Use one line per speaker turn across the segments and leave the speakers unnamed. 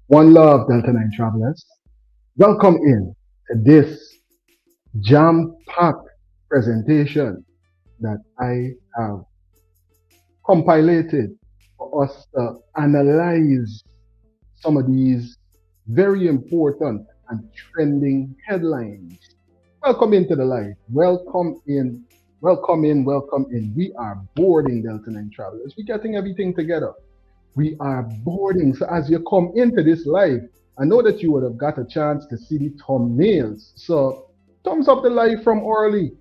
One love, Delta 9 travelers. Welcome in to this jam packed presentation that I have compilated for us to analyze some of these very important and trending headlines. Welcome into the live. Welcome in. Welcome in. Welcome in. We are boarding Delta 9 travelers. We're getting everything together. We are boarding. So as you come into this live, I know that you would have got a chance to see the thumbnails. So thumbs up the live from early.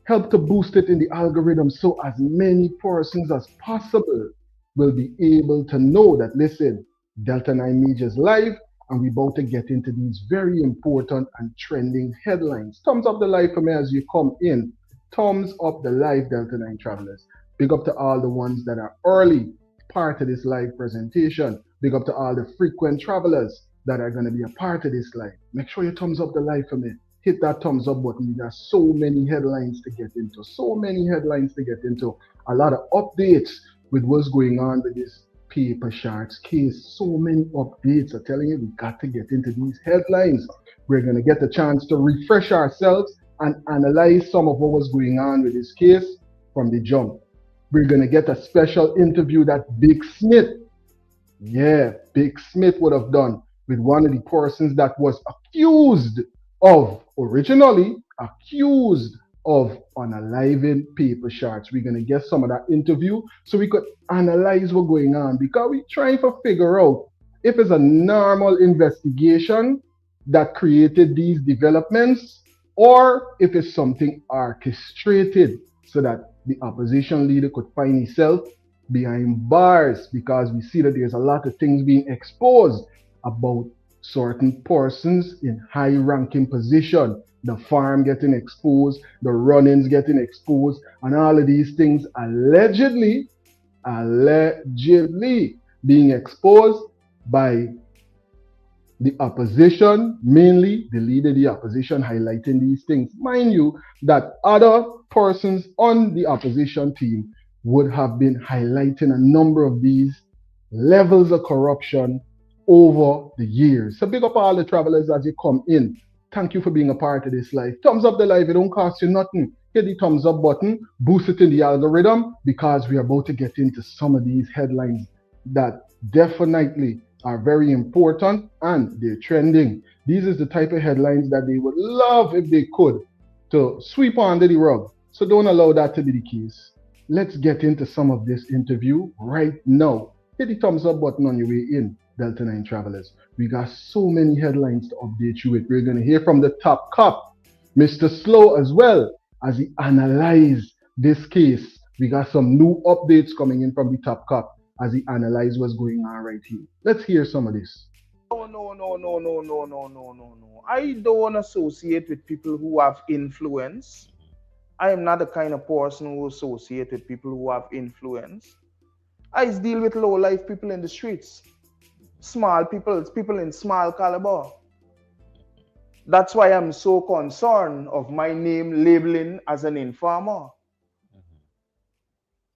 Help to boost it in the algorithm so as many persons as possible will be able to know that listen, Delta 9 Media is live and we're about to get into these very important and trending headlines. Thumbs up the live for me as you come in. Thumbs up the live, Delta 9 travelers. Big up to all the ones that are early part of this live presentation. Big up to all the frequent travelers that are going to be a part of this live. Make sure you thumbs up the live for me. Hit that thumbs up button. There's so many headlines to get into. So many headlines to get into. A lot of updates with what's going on with this paper sharks case. So many updates. I'm telling you, we got to get into these headlines. We're going to get the chance to refresh ourselves and analyze some of what was going on with this case from the jump. We're going to get a special interview that Big Smith, yeah, Big Smith would have done with one of the persons that was originally accused of unaliving paper sharks. We're going to get some of that interview so we could analyze what's going on because we're trying to figure out if it's a normal investigation that created these developments or if it's something orchestrated so that the opposition leader could find himself behind bars because we see that there's a lot of things being exposed about certain persons in high ranking position. The farm getting exposed, the run-ins getting exposed, and all of these things allegedly being exposed by the opposition, mainly the leader of the opposition, highlighting these things. Mind you, that other persons on the opposition team would have been highlighting a number of these levels of corruption over the years. So big up all the travelers as you come in. Thank you for being a part of this live. Thumbs up the live, it don't cost you nothing. Hit the thumbs up button, boost it in the algorithm because we're about to get into some of these headlines that definitely are very important and they're trending. These is the type of headlines that they would love if they could to sweep under the rug. So don't allow that to be the case. Let's get into some of this interview right now. Hit the thumbs up button on your way in, Delta 9 travelers. We got so many headlines to update you with. We're going to hear from the top cop, Mr. Slow, as well as he analyzed this case. We got some new updates coming in from the top cop as he analyzed what's going on right here. Let's hear some of this.
No, no, no, no, no, no, no, no, no, no. I don't associate with people who have influence. I am not the kind of person who associate with people who have influence. I deal with low life people in the streets, small people, people in small caliber. That's why I'm so concerned of my name labeling as an informer.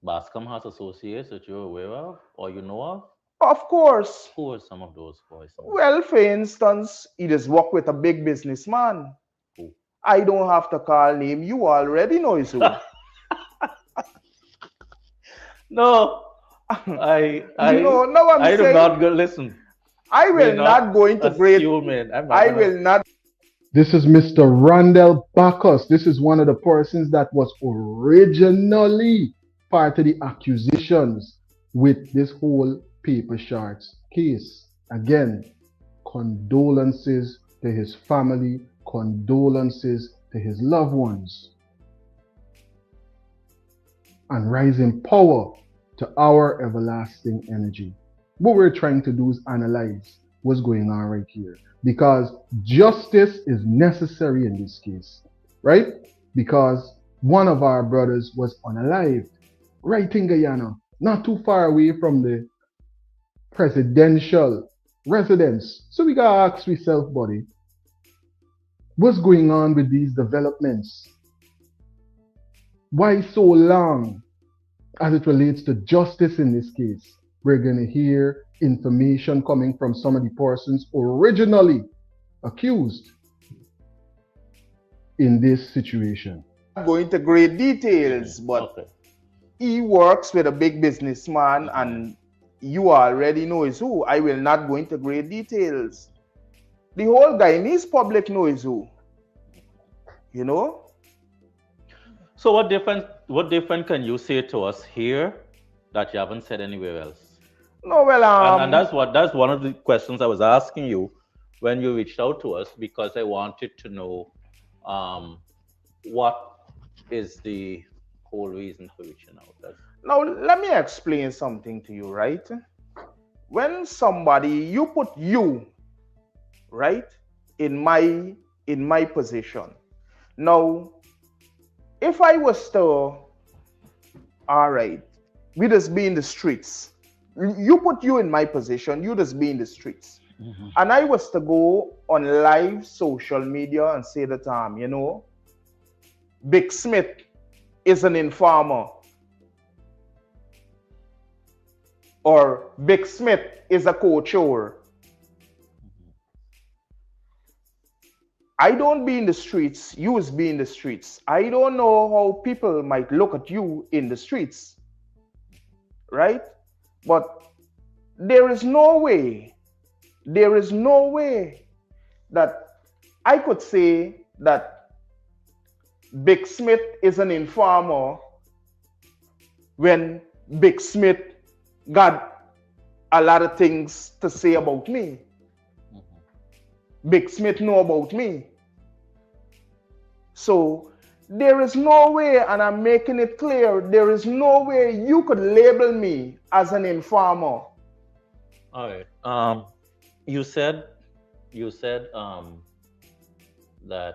Bascom has associates that you're aware of or you know of?
Of course.
Who are some of those voices?
Well, for instance, he just work with a big businessman.
Who?
I don't have to call name. You already know his who.
No, I
I'm
do
saying,
not go listen.
I will not go into great. I will not.
This is Mr. Randall Bacchus. This is one of the persons that was originally part of the accusations with this whole paper sharks case. Again, condolences to his family, condolences to his loved ones, and rising power to our everlasting energy. What we're trying to do is analyze what's going on right here because justice is necessary in this case, right? Because one of our brothers was unalived right in Guyana, not too far away from the presidential residence. So we gotta ask ourselves, buddy, what's going on with these developments? Why so long as it relates to justice in this case? We're going to hear information coming from some of the persons originally accused in this situation.
Going to great details, but
Okay.
he works with a big businessman and you already know is who. I will not go into great details. The whole Guyanese public knows who. You know?
So what different can you say to us here that you haven't said anywhere else?
No, well,
And that's one of the questions I was asking you when you reached out to us, because I wanted to know what is the whole reason for reaching out.
now let me explain something to you, right? When somebody, you put you, right, in my position. Now, if I was to, all right, we just be in the streets. You put you in my position, you just be in the streets. And I was to go on live social media and say that, you know, Big Smith is an informer. Or Big Smith is a couture. I don't be in the streets, you is be in the streets. I don't know how people might look at you in the streets, right? But there is no way that I could say that Big Smith is an informer when Big Smith got a lot of things to say about me. Big Smith know about me. So there is no way, and I'm making it clear, there is no way you could label me as an informer.
All right. You said that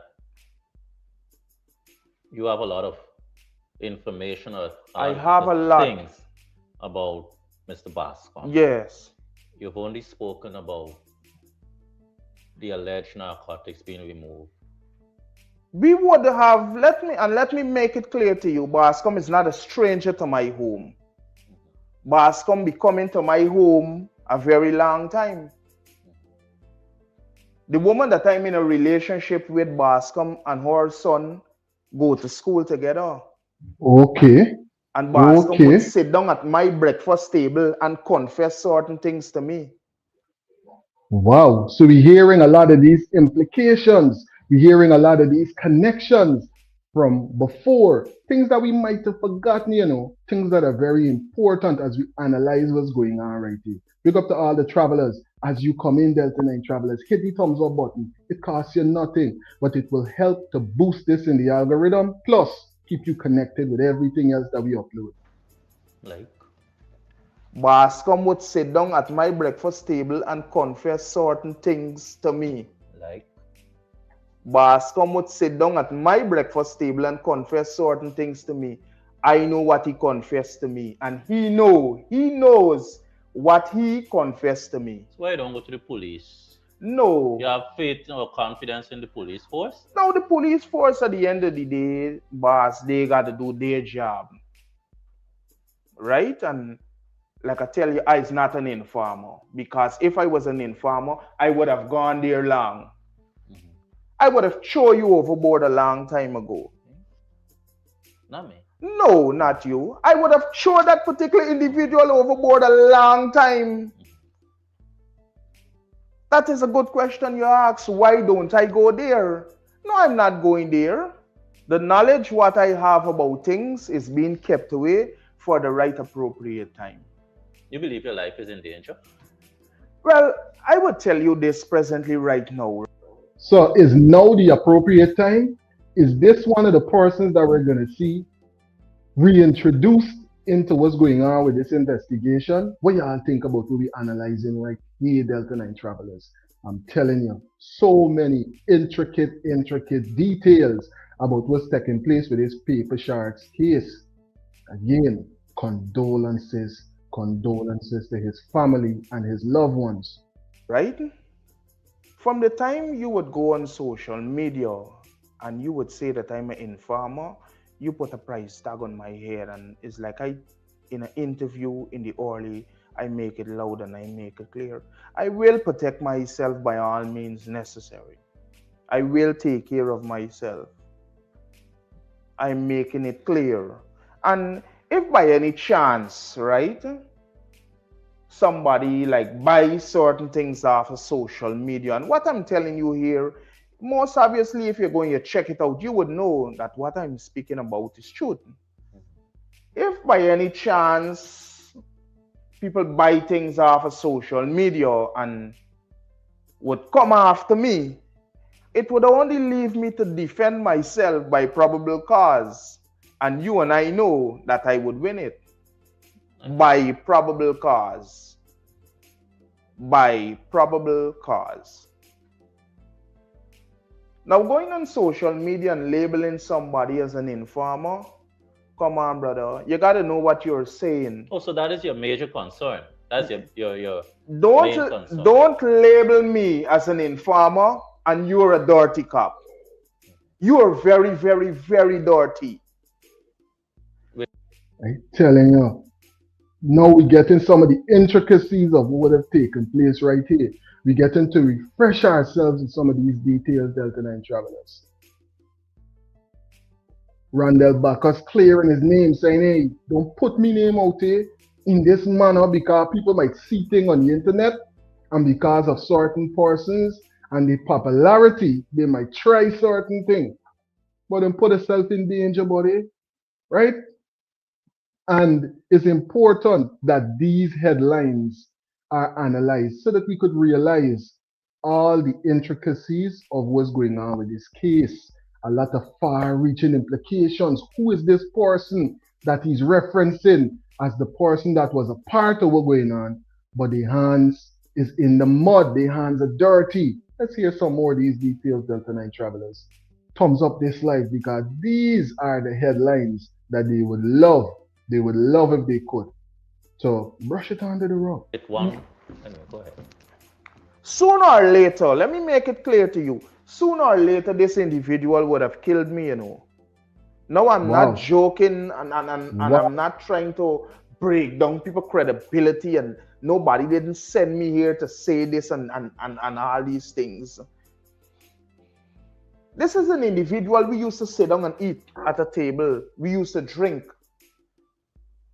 you have a lot of information or
I have a lot.
things about Mr. Bascom.
Yes.
You've only spoken about the alleged narcotics being removed.
We would have, let me make it clear to you, Bascom is not a stranger to my home. Bascom be coming to my home a very long time. The woman that I'm in a relationship with, Bascom, and her son go to school together.
Okay.
And Bascom would sit down at my breakfast table and confess certain things to me.
Wow. So we're hearing a lot of these implications. We're hearing a lot of these connections from before, things that we might have forgotten, you know, things that are very important as we analyze what's going on right here. Big up to all the travelers. As you come in, Delta9 travelers, hit the thumbs up button. It costs you nothing, but it will help to boost this in the algorithm. Plus, keep you connected with everything else that we upload.
Like?
Bascom would sit down at my breakfast table and confess certain things to me.
Like?
Bascom would sit down at my breakfast table and confess certain things to me. I know what he confessed to me, and he knows what he confessed to me.
That's why you don't go to the police.
No.
You have faith or confidence in the police force?
No, the police force at the end of the day, boss, they got to do their job. Right? And like I tell you, I is not an informer. Because if I was an informer, I would have gone there long. I would have thrown you overboard a long time ago.
Not me.
No, not you. I would have thrown that particular individual overboard a long time. That is a good question you ask. Why don't I go there? No, I'm not going there. The knowledge what I have about things is being kept away for the right appropriate time.
You believe your life is in danger?
Well, I would tell you this presently right now.
So is now the appropriate time? Is this one of the persons that we're going to see reintroduced into what's going on with this investigation? What y'all think about what we're analyzing right here, Delta9 travelers? I'm telling you, so many intricate details about what's taking place with this Paper Sharks case. Again, condolences to his family and his loved ones.
Right? From the time you would go on social media and you would say that I'm an informer, you put a price tag on my head, and it's like in an interview in the early I make it loud and I make it clear. I will protect myself by all means necessary. I will take care of myself. I'm making it clear. And if by any chance, right, somebody like buys certain things off of social media, and what I'm telling you here, most obviously, if you're going to check it out, you would know that what I'm speaking about is truth. If by any chance people buy things off of social media and would come after me, it would only leave me to defend myself by probable cause. And you and I know that I would win it by probable cause. By probable cause. Now, going on social media and labeling somebody as an informer, come on, brother. You got to know what you're saying.
Oh, so that is your major concern. That's your main concern.
Don't label me as an informer and you're a dirty cop. You are very, very, very dirty.
I'm telling you. Now we get in some of the intricacies of what have taken place right here. We get into refresh ourselves in some of these details, Delta9 travelers. Randall Bacchus clearing his name, saying, hey, don't put me name out here in this manner because people might see things on the internet, and because of certain persons and the popularity, they might try certain things. But then put yourself in danger, buddy, right? And it's important that these headlines are analyzed so that we could realize all the intricacies of what's going on with this case. A lot of far-reaching implications. Who is this person that he's referencing as the person that was a part of what's going on? But the hands is in the mud. The hands are dirty. Let's hear some more of these details, Delta9 travelers. Thumbs up this live because these are the headlines that they would love. They would love if they could. So brush it under the rug.
Anyway, go ahead.
Sooner or later, let me make it clear to you. Sooner or later, this individual would have killed me, you know. No, I'm not joking, and I'm not trying to break down people's credibility, and nobody didn't send me here to say this and all these things. This is an individual we used to sit down and eat at a table. We used to drink.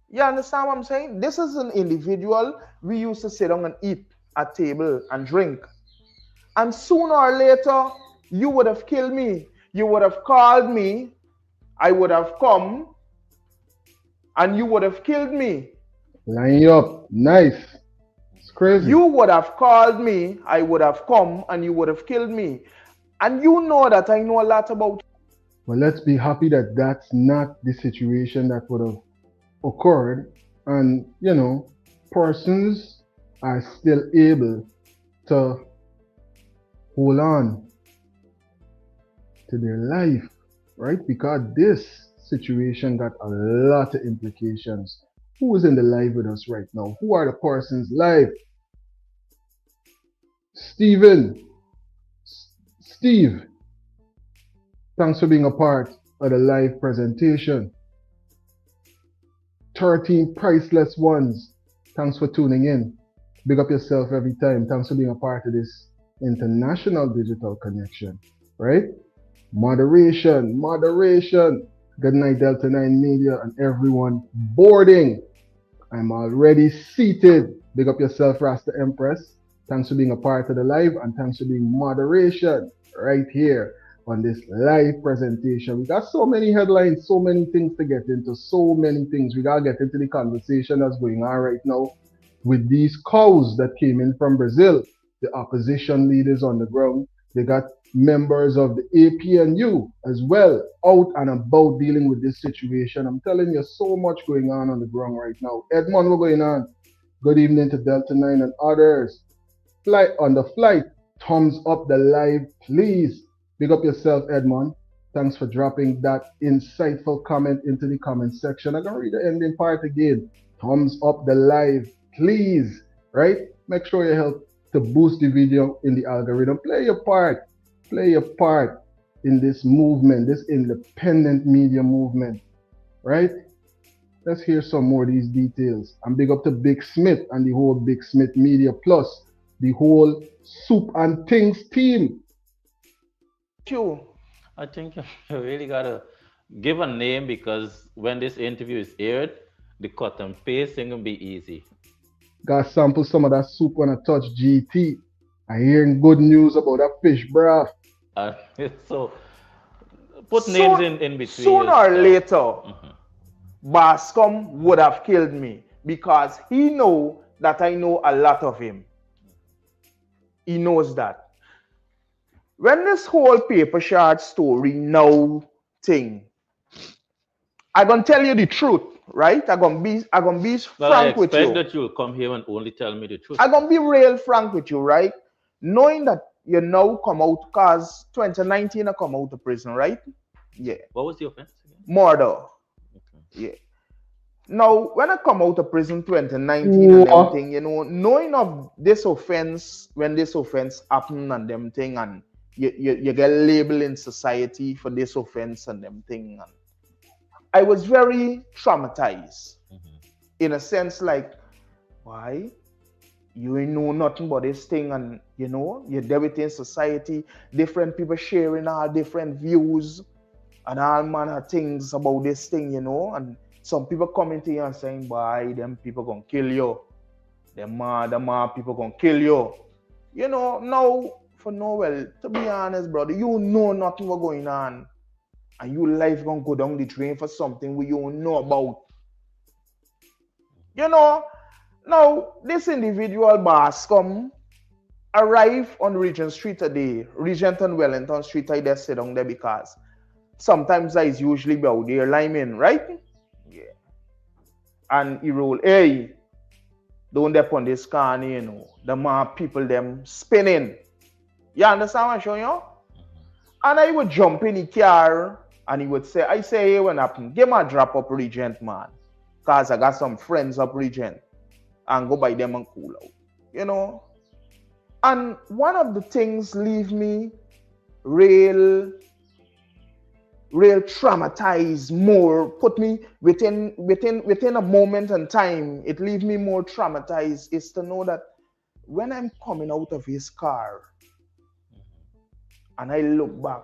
You understand what I'm saying? This is an individual we used to sit down and eat at table and drink. And sooner or later, you would have killed me. You would have called me. I would have come. And you would have killed me.
Line you up. Nice. It's crazy.
You would have called me. I would have come. And you would have killed me. And you know that I know a lot about.
Well, let's be happy that that's not the situation that would have occurred. And, you know, persons are still able to hold on to their life, right? Because this situation got a lot of implications. Who is in the live with us right now? Who are the persons live? Steve, thanks for being a part of the live presentation. 13 priceless ones, thanks for tuning in. Big up yourself every time. Thanks for being a part of this international digital connection, right? Moderation. Good night, Delta9 Media and everyone boarding. I'm already seated. Big up yourself, Rasta Empress. Thanks for being a part of the live and thanks for being moderation right here on this live presentation. We got so many headlines, so many things to get into, so many things. We gotta get into the conversation that's going on right now with these cows that came in from Brazil, the opposition leaders on the ground. They got members of the APNU as well out and about dealing with this situation. I'm telling you, so much going on the ground right now. Edmond, what's going on? Good evening to Delta9 and others. Flight on the flight. Thumbs up the live, please. Big up yourself, Edmond. Thanks for dropping that insightful comment into the comment section. I'm going to read the ending part again. Thumbs up the live, please. Right? Make sure you help to boost the video in the algorithm. Play your part. Play your part in this movement, this independent media movement. Right? Let's hear some more of these details. And big up to Big Smith and the whole Big Smith Media Plus, the whole Soup and Things team.
I think you really gotta give a name, because when this interview is aired, the cut and paste ain't gonna be easy.
Got sample some of that soup when I touch GT. I hearing good news about that fish broth.
So put names in between.
Sooner or later, Bascom would have killed me because he know that I know a lot of him. He knows that. When this whole paper shard story now thing, I gonna tell you the truth, right? I gonna be frank with you.
I expect that you'll come here and only tell me the truth.
I gonna be real frank with you, right? Knowing that you now come out, cause 2019 I come out of prison, right? Yeah.
What was the offense again?
Murder. Okay. Yeah. Now, when I come out of prison 2019 and everything, you know, knowing of this offense, when this offense happened and them thing, and you get labeled in society for this offense and them thing, and I was very traumatized in a sense, like, why? You ain't know nothing about this thing, and you know, you're there within society, different people sharing all different views and all manner of things about this thing, you know, and some people coming to you and saying, boy, them people gonna kill you. Them people gonna kill you. You know, now, well, to be honest, brother, you know nothing what going on. And your life gonna go down the drain for something we don't know about. You know, now, this individual Bascom arrived on Regent Street today. Regent and Wellington Street, I just sit down there because sometimes I is usually be out there liming, right? Yeah. And he roll, hey, don't dep on this car, you know. The more people them spinning. You understand what I'm showing you? And I would jump in the car and he would say, I say, hey, what happened? Give me a drop up Regent, man. Because I got some friends up Regent. And go by them and cool out. You know? And one of the things leave me real traumatized more, put me within a moment in time, it leave me more traumatized, is to know that when I'm coming out of his car and I look back,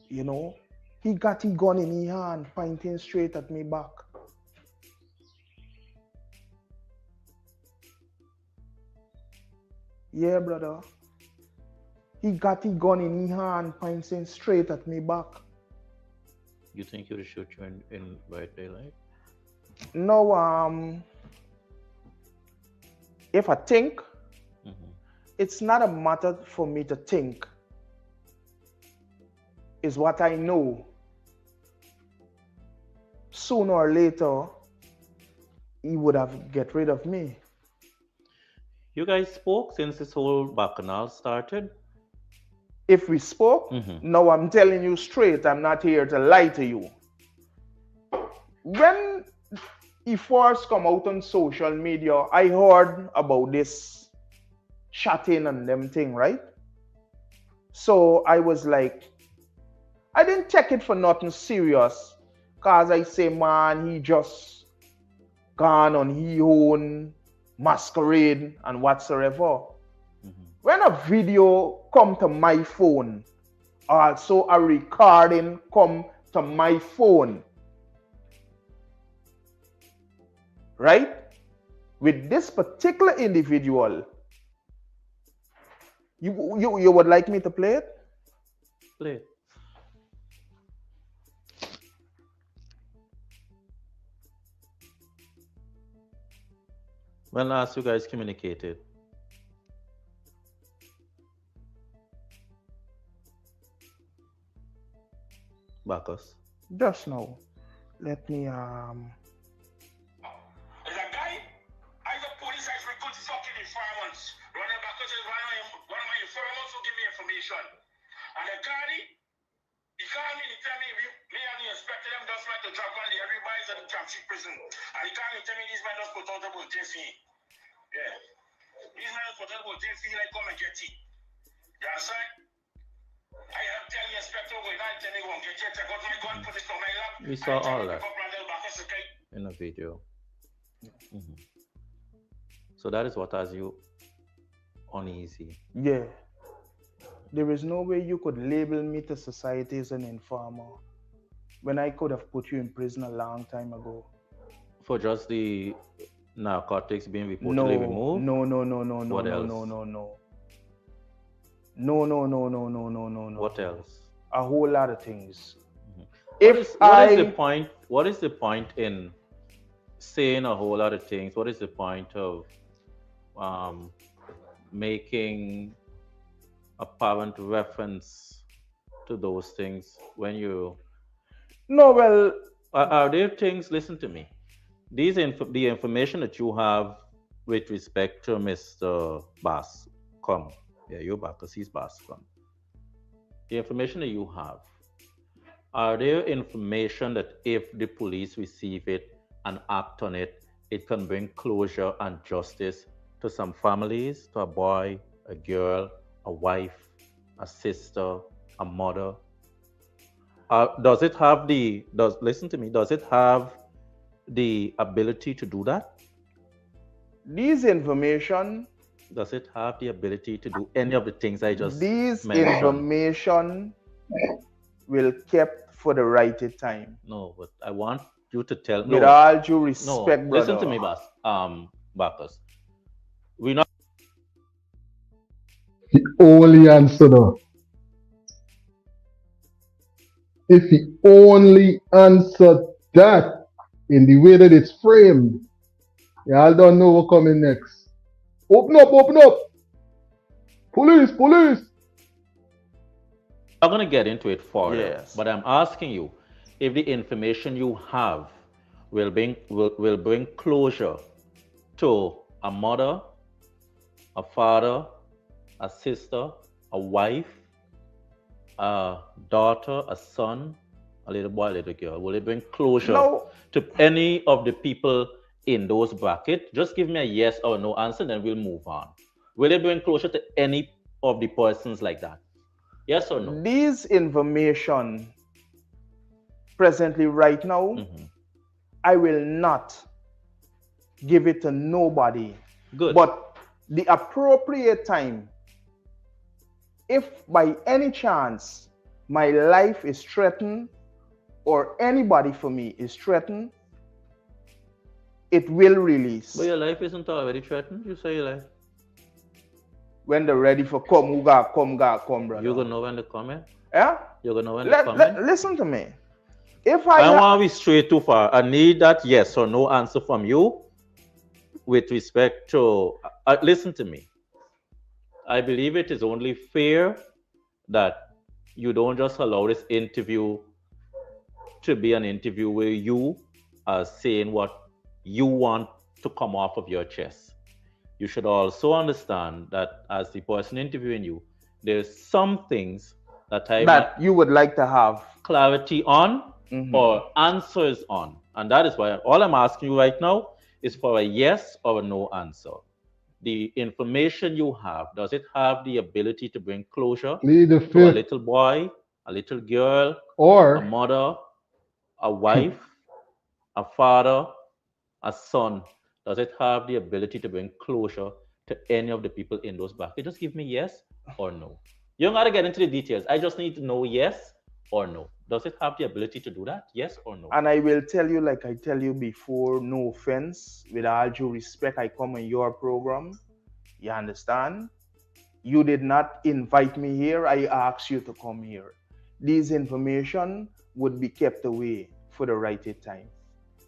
you know, he got his gun in his hand, pointing straight at me back. Yeah, brother. He got his gun in his hand, pointing straight at me back.
You think he would shoot you in bright daylight?
No, if I think, it's not a matter for me to think. It's what I know. Sooner or later, he would have get rid of me.
You guys spoke since this whole bacchanal started?
If we spoke, no, I'm telling you straight, I'm not here to lie to you. When he first come out on social media, I heard about this chatting and them thing, right? So I was like, I didn't take it for nothing serious, cause I say, man, he just gone on his own masquerade and whatsoever. When a video come to my phone, also a recording come to my phone, right? With this particular individual, you would like me to play it?
Play it. When last you guys communicated? Bacchus.
Just now. Let me
There's a guy, I got police eyes with good fucking informants. Running back is one of my informants who give me information. And the guy, he called me, he tell me, me and the inspector them just went to drop one of the everybody's at the Camp prison. And he called me, tell me these men just put out about 10 feet. Yeah. These men just put out about 10 feet, like come and get it. You understand? I have tell the inspector going on, tell me go and get it. I got my gun, put it on my lap.
We saw all that. in a video. So that is what has you uneasy.
Yeah. There is no way you could label me to society as an informer when I could have put you in prison a long time ago.
For just the narcotics being reportedly
No,
removed?
no.
What
No.
else?
No.
What else?
A whole lot of things.
What is the point? What is the point in saying a whole lot of things? What is the point of making apparent reference to those things when you?
No, well,
Are there things? Listen to me. The information that you have with respect to Mr. Bascom. Yeah, you're back because he's Bascom. The information that you have. Are there information that if the police receive it and act on it, it can bring closure and justice to some families, to a boy, a girl, a wife, a sister, a mother? Does it have listen to me, does it have the ability to do that?
these information,
Does it have the ability to do any of the things I just
these
mentioned?
information will kept for the right time.
No, but I want you to tell.
With
No,
all due
no.
respect,
Listen
brother.
to me, Bacchus. We're not.
He only answered her. If he only answered that in the way that it's framed, y'all don't know what's coming next. Open up, open up. Police, police.
I'm not going to get into it further,
Yes.
but I'm asking you if the information you have will bring closure to a mother, a father, a sister, a wife, a daughter, a son, a little boy, a little girl. Will it bring closure
No.
to any of the people in those brackets? Just give me a yes or no answer, then we'll move on. Will it bring closure to any of the persons like that? Yes or no?
These information presently right now, I will not give it to nobody.
Good.
But the appropriate time, if by any chance my life is threatened or anybody for me is threatened, it will release.
But your life isn't already threatened. You say your life.
When they're ready for come, who got come, brother.
You're gonna know when to come in.
Yeah?
You're gonna know when to come in.
Listen to me. If
I don't want to be straight too far. I need that yes or no answer from you with respect to. Listen to me. I believe it is only fair that you don't just allow this interview to be an interview where you are saying what you want to come off of your chest. You should also understand that as the person interviewing you, there's some things that
you would like to have
clarity on or answers on. And that is why all I'm asking you right now is for a yes or a no answer. The information you have, does it have the ability to bring closure to a little boy, a little girl,
or
a mother, a wife, a father, a son? Does it have the ability to bring closure to any of the people in those brackets? Just give me yes or no. You don't got to get into the details. I just need to know yes or no. Does it have the ability to do that? Yes or no?
And I will tell you, like I tell you before, no offense, with all due respect, I come on your program. You understand? You did not invite me here. I asked you to come here. These information would be kept away for the right time,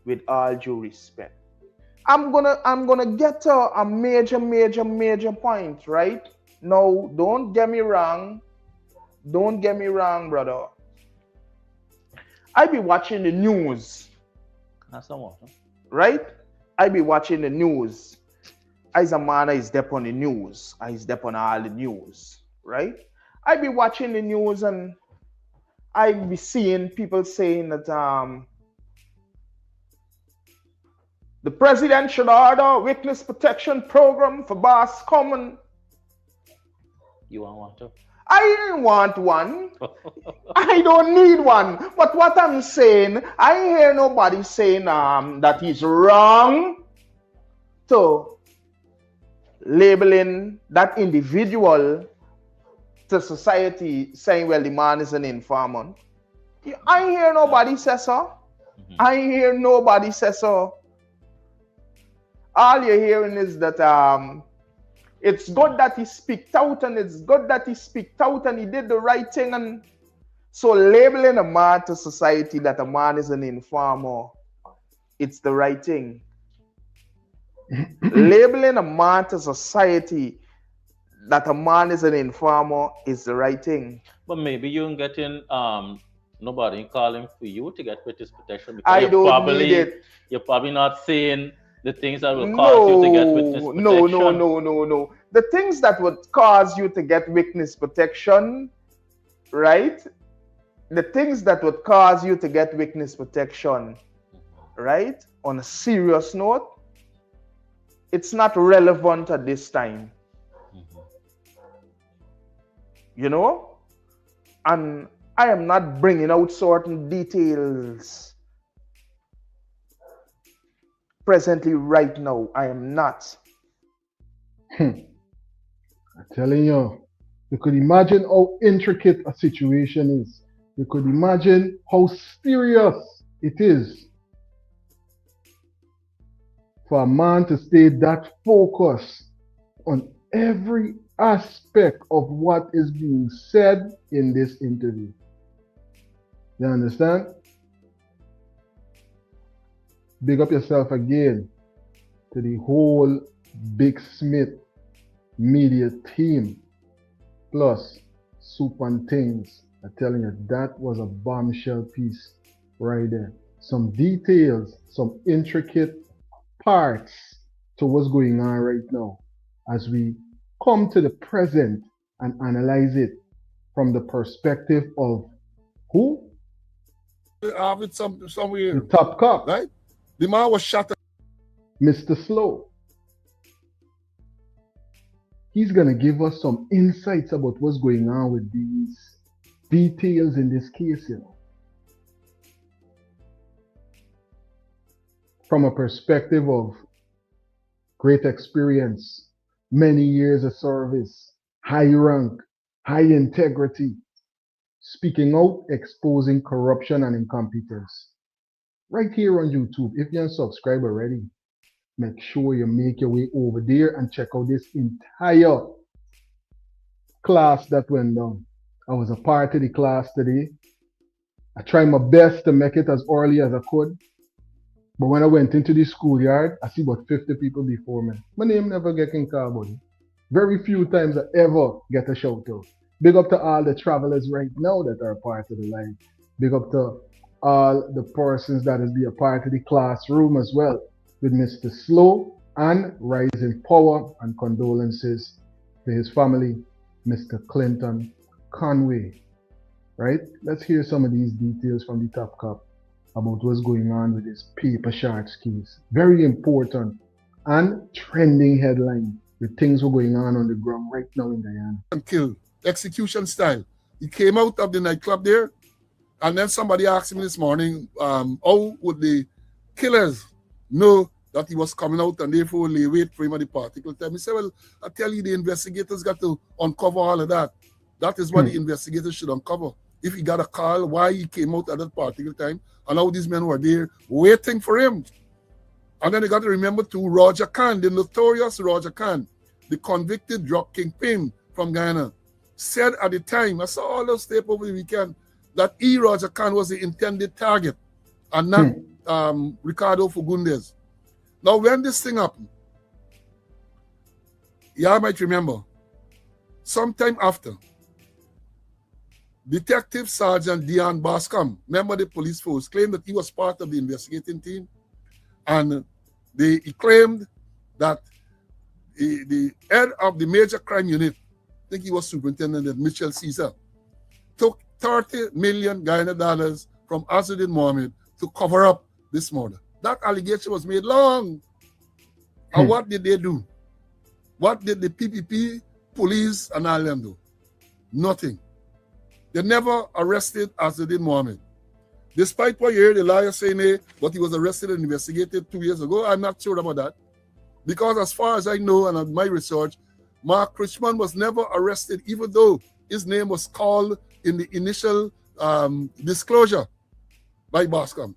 with all due respect. I'm gonna get to a major point, right? No, don't get me wrong. Don't get me wrong, brother. I be watching the news.
That's not what, huh?
Right? I be watching the news. As a man, I step on the news. I step on all the news. Right? I be watching the news and I be seeing people saying that the president should order a witness protection program for Boss Common.
You want to?
I didn't want one. I don't need one. But what I'm saying, I hear nobody saying that it's wrong to labeling that individual to society saying, well, the man is an informant. I hear nobody say so. I hear nobody say so. All you're hearing is that it's good that he speaked out, and it's good that he speaked out and he did the right thing. And so labeling a man to society that a man is an informer, it's the right thing. Labeling a man to society that a man is an informer is the right thing.
But maybe you ain't getting nobody calling for you to get witness protection because
I don't need it.
You're probably not saying the things that will cause you to get witness protection.
No. The things that would cause you to get witness protection, right? The things that would cause you to get witness protection, right? On a serious note, it's not relevant at this time. You know? And I am not bringing out certain details presently right now. I am not.
I'm telling you, you could imagine how intricate a situation is. You could imagine how serious it is for a man to stay that focused on every aspect of what is being said in this interview. You understand? Big up yourself again to the whole Big Smith media team, plus Soup and Things. I'm telling you, that was a bombshell piece right there. Some details, some intricate parts to what's going on right now as we come to the present and analyze it from the perspective of who?
With somewhere.
The top cop.
Right? The man was shot.
Mr. Slow. He's going to give us some insights about what's going on with these details in this case, you know. From a perspective of great experience, many years of service, high rank, high integrity, speaking out, exposing corruption and incompetence. Right here on YouTube. If you're unsubscribed already, make sure you make your way over there and check out this entire class that went down. I was a part of the class today. I tried my best to make it as early as I could. But when I went into the schoolyard, I see about 50 people before me. My name never getting called, buddy. Very few times I ever get a shout out. Big up to all the travelers right now that are part of the line. Big up to all the persons that has been a part of the classroom as well, with Mr. Slow and Rising Power, and condolences to his family, Mr. Clinton Conway. Right? Let's hear some of these details from the top cop about what's going on with this paper sharks case. Very important and trending headline with things were going on the ground right now in Guyana.
And killed, execution style. He came out of the nightclub there, and then somebody asked me this morning, how would the killers know that he was coming out and therefore they wait for him at the particular time? He said, well, I tell you, the investigators got to uncover all of that. That is what the investigators should uncover. If he got a call, why he came out at that particular time, and how these men were there waiting for him. And then you got to remember too, Roger Khan, the notorious Roger Khan, the convicted drug kingpin from Guyana, said at the time, I saw all those tapes over the weekend, that Roger Khan was the intended target and not Ricardo Fagundes. Now, when this thing happened, y'all might remember, sometime after, Detective Sergeant Dion Bascom, member of the police force, claimed that he was part of the investigating team, and he claimed that the head of the major crime unit, I think he was Superintendent Mitchell Caesar, took $30 million Guyana dollars from Azzuddin Mohamed to cover up this murder. That allegation was made long. And what did they do? What did the PPP, police, and all them do? Nothing. They never arrested Azadin Mohamed. Despite what you hear the lawyer saying, but he was arrested and investigated 2 years ago, I'm not sure about that. Because as far as I know and on my research, Mark Richmond was never arrested, even though his name was called in the initial disclosure by Bascom.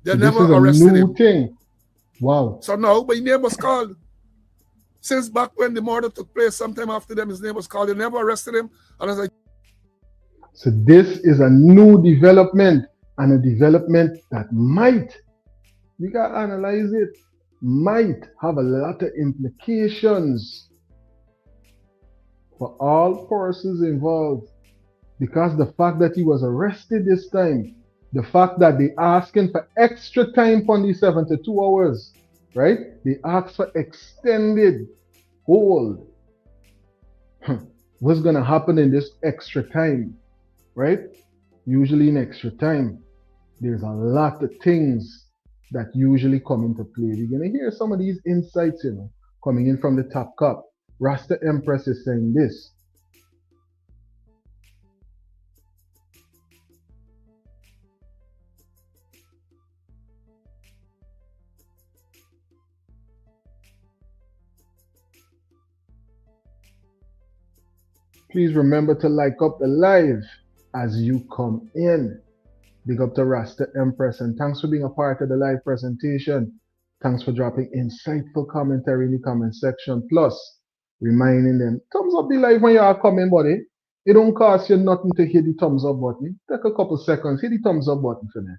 They never arrested him.
Thing. Wow.
So now, but his name was called. Since back when the murder took place, sometime after them, his name was called. They never arrested him. And I was like,
so this is a new development, and a development that might, we got to analyze it, might have a lot of implications for all persons involved. Because the fact that he was arrested this time, the fact that they asking for extra time on these 72 hours, right? They asked for extended hold. What's going to happen in this extra time, right? Usually in extra time, there's a lot of things that usually come into play. You're going to hear some of these insights, coming in from the top cup. Rasta Empress is saying this. Please remember to like up the live as you come in. Big up to Rasta Empress, and thanks for being a part of the live presentation. Thanks for dropping insightful commentary in the comment section. Plus, reminding them, thumbs up the live when you are coming, buddy. It don't cost you nothing to hit the thumbs up button. Take a couple seconds, hit the thumbs up button for me.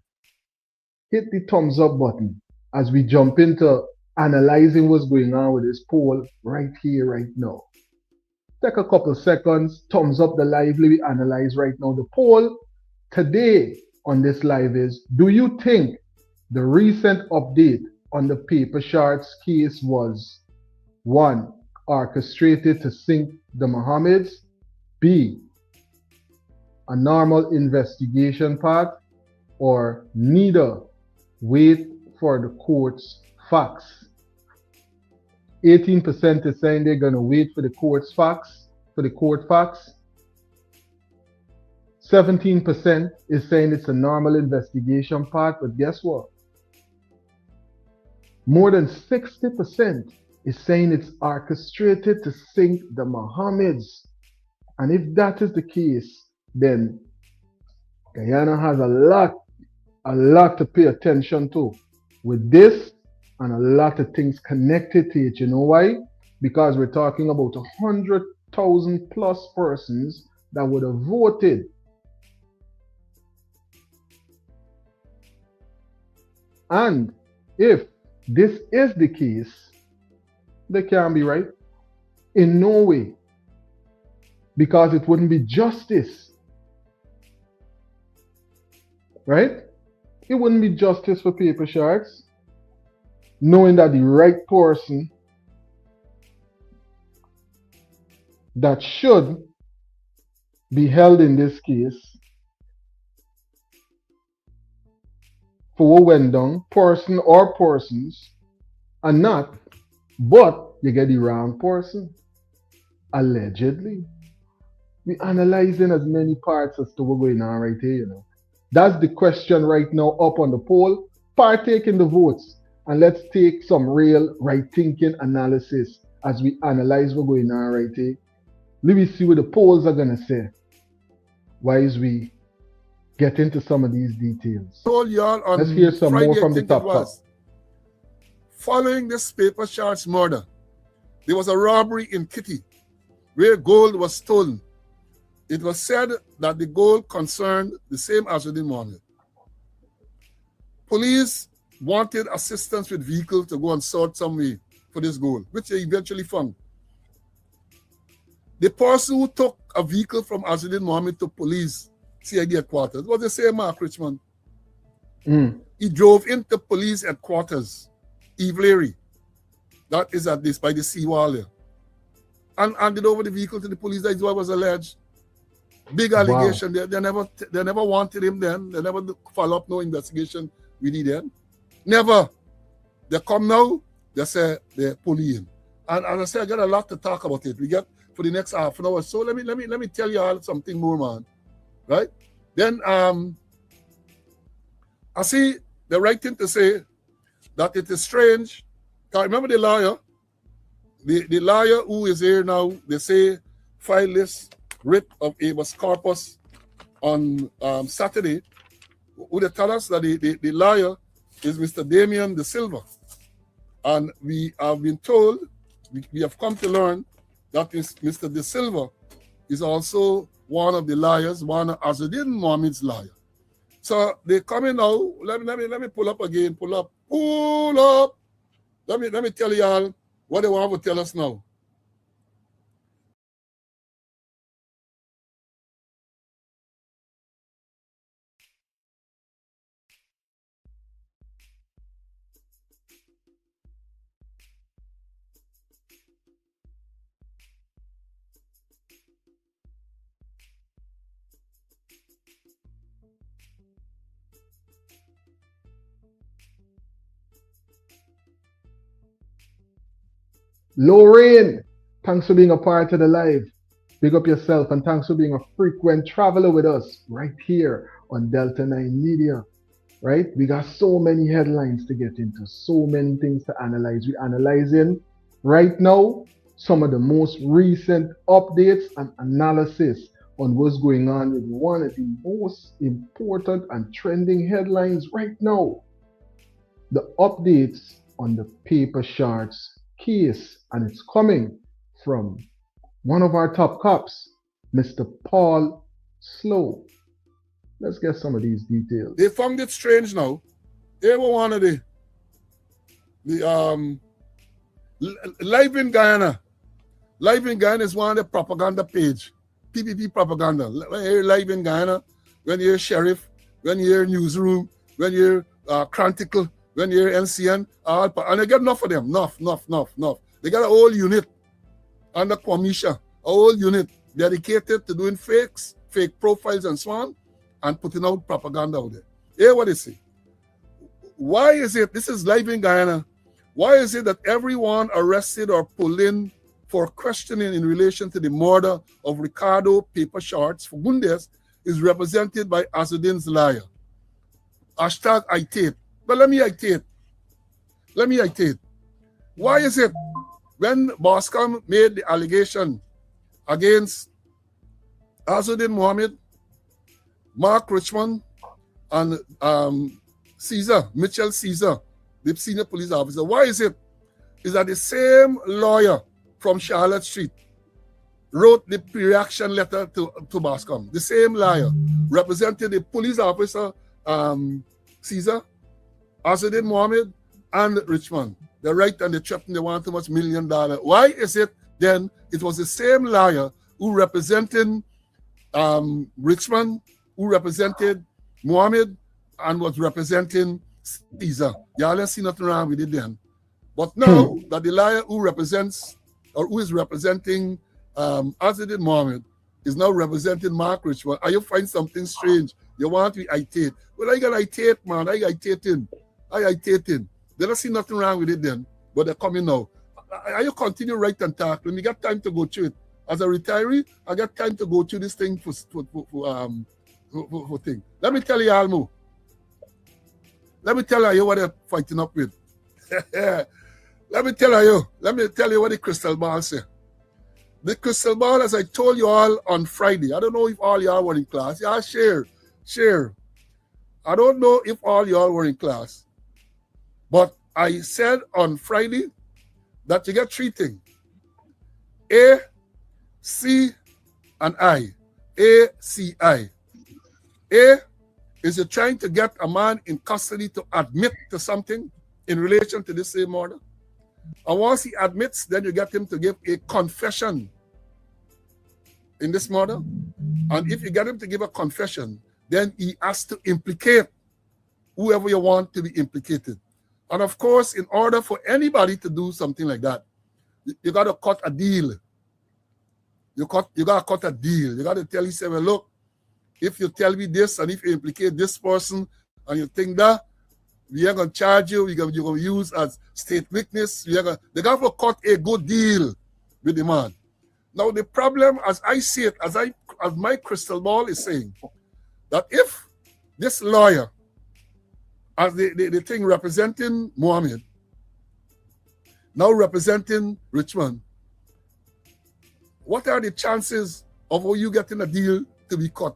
Hit the thumbs up button as we jump into analyzing what's going on with this poll right here, right now. Take a couple seconds, thumbs up the live, we analyze right now. The poll today on this live is, do you think the recent update on the paper shards case was 1. orchestrated to sink the Mohammeds, B. a normal investigation path, or neither? Wait for the court's facts. 18% is saying they're going to wait for the court's facts, for the court facts. 17% is saying it's a normal investigation part, but guess what? More than 60% is saying it's orchestrated to sink the Mohammeds. And if that is the case, then Guyana has a lot to pay attention to with this, and a lot of things connected to it. You know why? Because we're talking about 100,000 plus persons that would have voted. And if this is the case, they can't be right. In no way. Because it wouldn't be justice. Right? It wouldn't be justice for paper shards. Knowing that the right person that should be held in this case for what went down, person or persons, are not, but you get the wrong person. Allegedly. We're analyzing as many parts as to what's going on right here, you know. That's the question right now up on the poll. Partake in the votes. And let's take some real right thinking analysis as we analyze what's going on right here. Let me see what the polls are going to say. Why is we get into some of these details?
Told y'all on
let's hear some
Friday,
more from the top up.
Following this paper shards murder, there was a robbery in Kitty where gold was stolen. It was said that the gold concerned the same Azadin Mohamed. Police wanted assistance with vehicles to go and sort some way for this gold, which they eventually found. The person who took a vehicle from Azadin Mohamed to police CID headquarters was the same Mark Richmond. He drove into police headquarters, Evelary, that is at this by the seawall there, and handed over the vehicle to the police. That's what was alleged. Big allegation. Wow. They never wanted him then. They never follow up no investigation really then. Never. They come now, they say they're pulling him. And as I say, I got a lot to talk about it. We get for the next half an hour. So let me tell you all something more, man. Right? Then I see the right thing to say that it is strange. Because remember the lawyer? The lawyer who is here now, they say filed this writ of habeas corpus on Saturday. Who they tell us that the lawyer is Mr. Damien De Silva. And we have been told, we have come to learn that Mr. De Silva is also one of the lawyers, one of Azzuddin Mohamed's lawyer. So they come in now. Let me pull up again. Pull up. Let me tell y'all what they want to tell us now.
Lorraine, thanks for being a part of the live. Big up yourself, and thanks for being a frequent traveler with us right here on Delta9 Media. Right? We got so many headlines to get into, so many things to analyze. We're analyzing right now some of the most recent updates and analysis on what's going on with one of the most important and trending headlines right now. The updates on the paper shards case, and it's coming from one of our top cops, Mr. Paul Slow. Let's get some of these details.
They found it strange now. They were one of the Live in Guyana. Live in Guyana is one of the propaganda page. PPP propaganda. When you hear Live in Guyana, when you hear Sheriff, when you hear Newsroom, when you hear Chronicle, when you hear NCN, and they get enough of them. Enough. They got a whole unit under Kwamisha, a whole unit dedicated to doing fakes, fake profiles and so on, and putting out propaganda out there. Hear what they say. Why is it, this is Live in Guyana, why is it that everyone arrested or pulled in for questioning in relation to the murder of Ricardo Paper Shards Fagundes is represented by Azzuddin's lawyer? Hashtag I tape. But let me Itate. Why is it when Boscom made the allegation against Azzuddin Mohamed, Mark Richmond, and Mitchell Caesar, the senior police officer, why is it that the same lawyer from Charlotte Street wrote the pre-action letter to Boscom? The same lawyer represented the police officer, Caesar, Azzuddin Mohamed, and Richmond. They write and they threaten they want too much $1 million. Why is it then it was the same lawyer who represented Richmond, who represented Mohamed, and was representing Caesar? Y'all ain't see nothing wrong with it then. But now that the lawyer who represents or who is representing Azzuddin Mohamed is now representing Mark Richmond, and you find something strange. You want to itate. Well, I got itate, man. I itating. They don't see nothing wrong with it then, but they're coming now. You continue write and talk. When you get time to go through it. As a retiree, I got time to go through this thing for thing. Let me tell you, Almo. Let me tell you what they're fighting up with. Let me tell you what the crystal ball say. The crystal ball, as I told you all on Friday, I don't know if all y'all were in class. Y'all share. I don't know if all y'all were in class, but I said on Friday that you get three things: A, C, and I. A, C, I. A is you're trying to get a man in custody to admit to something in relation to this same murder. And once he admits, then you get him to give a confession in this murder. And if you get him to give a confession, then he has to implicate whoever you want to be implicated. And of course, in order for anybody to do something like that, you got to cut a deal. You got to cut a deal. You got to tell yourself, well, look, if you tell me this and if you implicate this person and you think that, we are going to charge you, you're going to use as state witness. They got to cut a good deal with the man. Now the problem, as I see it, as my crystal ball is saying, that if this lawyer, as the thing representing Mohamed, now representing Richmond, what are the chances of you getting a deal to be cut?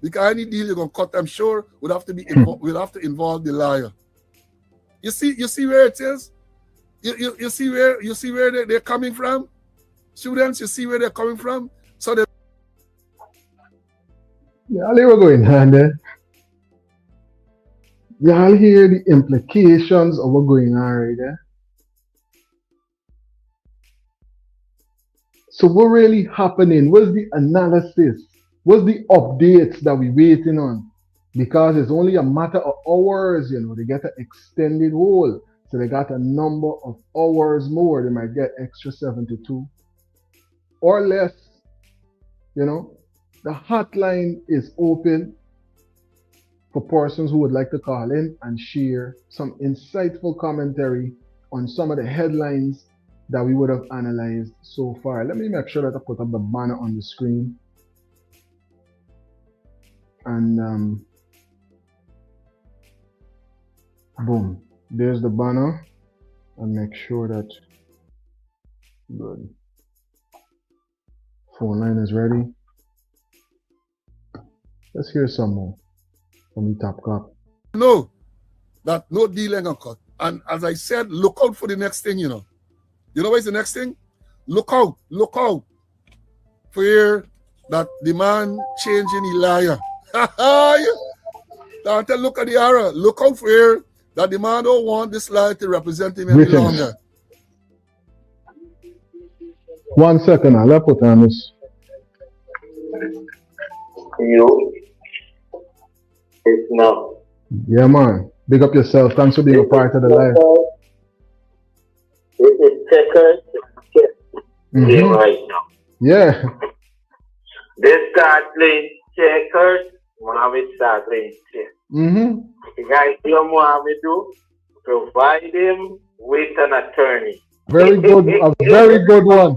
Because any deal you're gonna cut, I'm sure would have to be will have to involve the lawyer. You see where it is? You see where they're coming from? Students, you see where they're coming from? So they
Y'all hear what's going on there? Y'all hear the implications of what's going on right there? So what really happening? What's the analysis? What's the updates that we're waiting on? Because it's only a matter of hours, you know, they get an extended hold. So they got a number of hours more. They might get extra 72 or less, you know. The hotline is open for persons who would like to call in and share some insightful commentary on some of the headlines that we would have analyzed so far. Let me make sure that I put up the banner on the screen. And boom, there's the banner. And make sure that good. Phone line is ready. Let's hear some more from the top cop.
know that no deal ain't gonna cut. And as I said, look out for the next thing, you know. You know what's the next thing? Look out for here that the man changing the liar. Don't look at the error. Look out for here that the man don't want this liar to represent him any longer.
1 second, I'll put on this.
You, it's now.
Yeah, man. Big up yourself. Thanks for being a part of the live.
This is checkers game right now.
Yeah.
They start playing checkers, Mohamed start playing chess. The guy here Mohamed do, provide him with an attorney.
Very good. A very good one.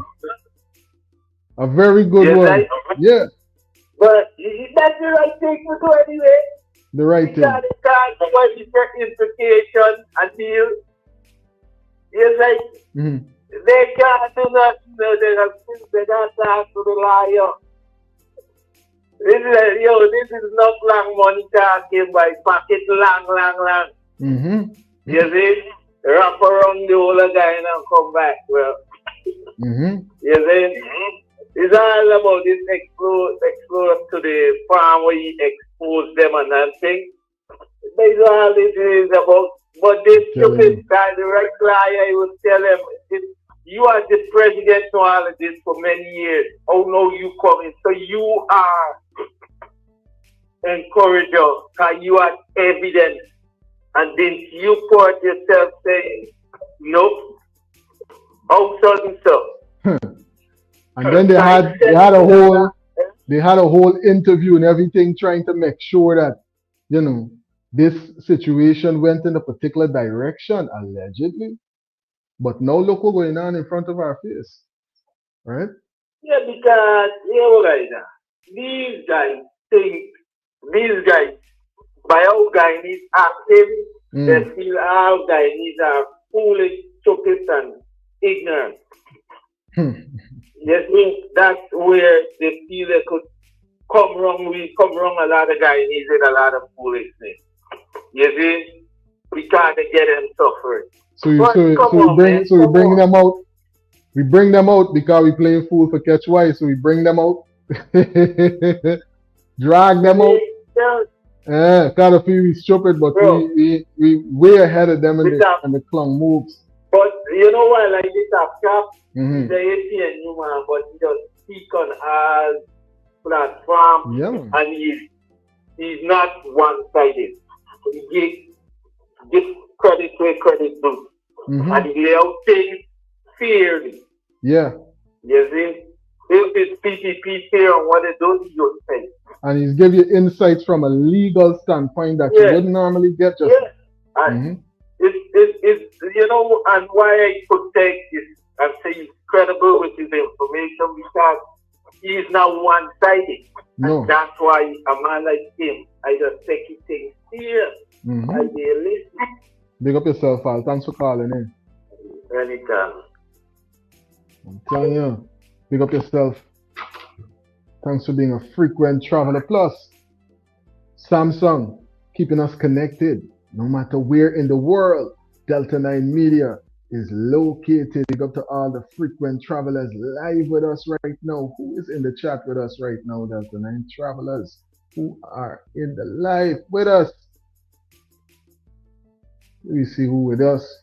A very good one.
Right?
Yeah.
But that's the right thing to do anyway.
The right thing.
Can't implication until yes, like they can't do nothing. They don't talk to the liar. This is not long money talking by pocket long. You see? Wrap around the whole guy and come back. Well, you see? It's all about this explore to the farm where you expose them and that thing. That's all it is about. But this stupid guy, the right liar, he will tell them, you are the president to all of this for many years. Oh no, you coming. So you are encourager, because you have evidence. And then you put yourself saying, nope. Oh, certain stuff.
And then they had a whole interview and everything, trying to make sure that, you know, this situation went in a particular direction, allegedly. But now look what's going on in front of our face. Right?
Yeah, because these guys think by all Guyanese active, they feel all Guyanese are foolish, stupid, and ignorant. Yes, that's where they feel they could come wrong. We come wrong a lot of Guyanese with a lot of foolishness. You see, we can't get them suffering. So
we bring them out. We bring them out because we playing fool for catch wise. So we bring them out, drag them out. Yeah, kind of feel stupid, but we way ahead of them and the clown moves.
But you know what, like this cap, the APN new man, but he just speak on our platform, and he's not one-sided. He gives credit where credit due, and he lay out things fairly.
Yeah.
You see, if it's PPP fair on what it does, you say.
And he's give you insights from a legal standpoint that you wouldn't normally get. Just
and it's you know, and why I could take this and say credible with his information because he is not one-sided.
No.
And that's why a man like him, I just take his things serious. I dare listen.
Big up yourself, Al. Thanks for calling in.
Anytime.
I'm telling you, big up yourself. Thanks for being a frequent traveler. Plus, Samsung, keeping us connected no matter where in the world. Delta9 Media is located. Big up to all the frequent travelers live with us right now. Who is in the chat with us right now, Delta9 travelers? Who are in the live with us? Let me see who with us.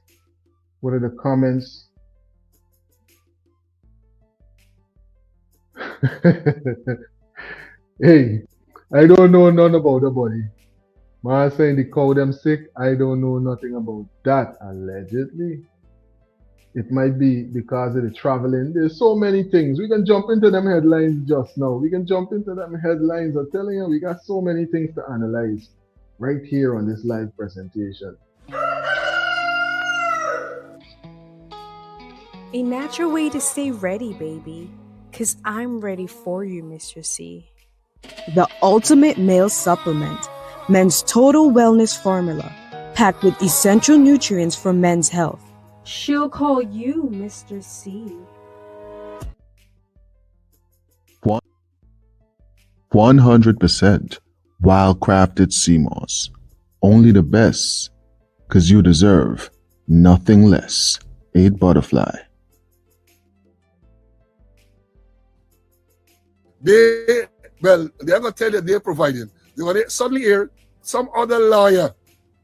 What are the comments? Hey, I don't know none about the body. Man saying the cow them sick, I don't know nothing about that, allegedly. It might be because of the traveling. There's so many things. We can jump into them headlines just now. We can jump into them headlines. I'm telling you, we got so many things to analyze right here on this live presentation.
A natural way to stay ready, baby. 'Cause I'm ready for you, Mr. C.
The ultimate male supplement, men's total wellness formula, packed with essential nutrients for men's health.
She'll call you Mr. C.
100% wild-crafted sea moss. Only the best, 'cause you deserve nothing less. 8 Butterfly.
They're going to tell you they're providing. They're going to suddenly hear some other lawyer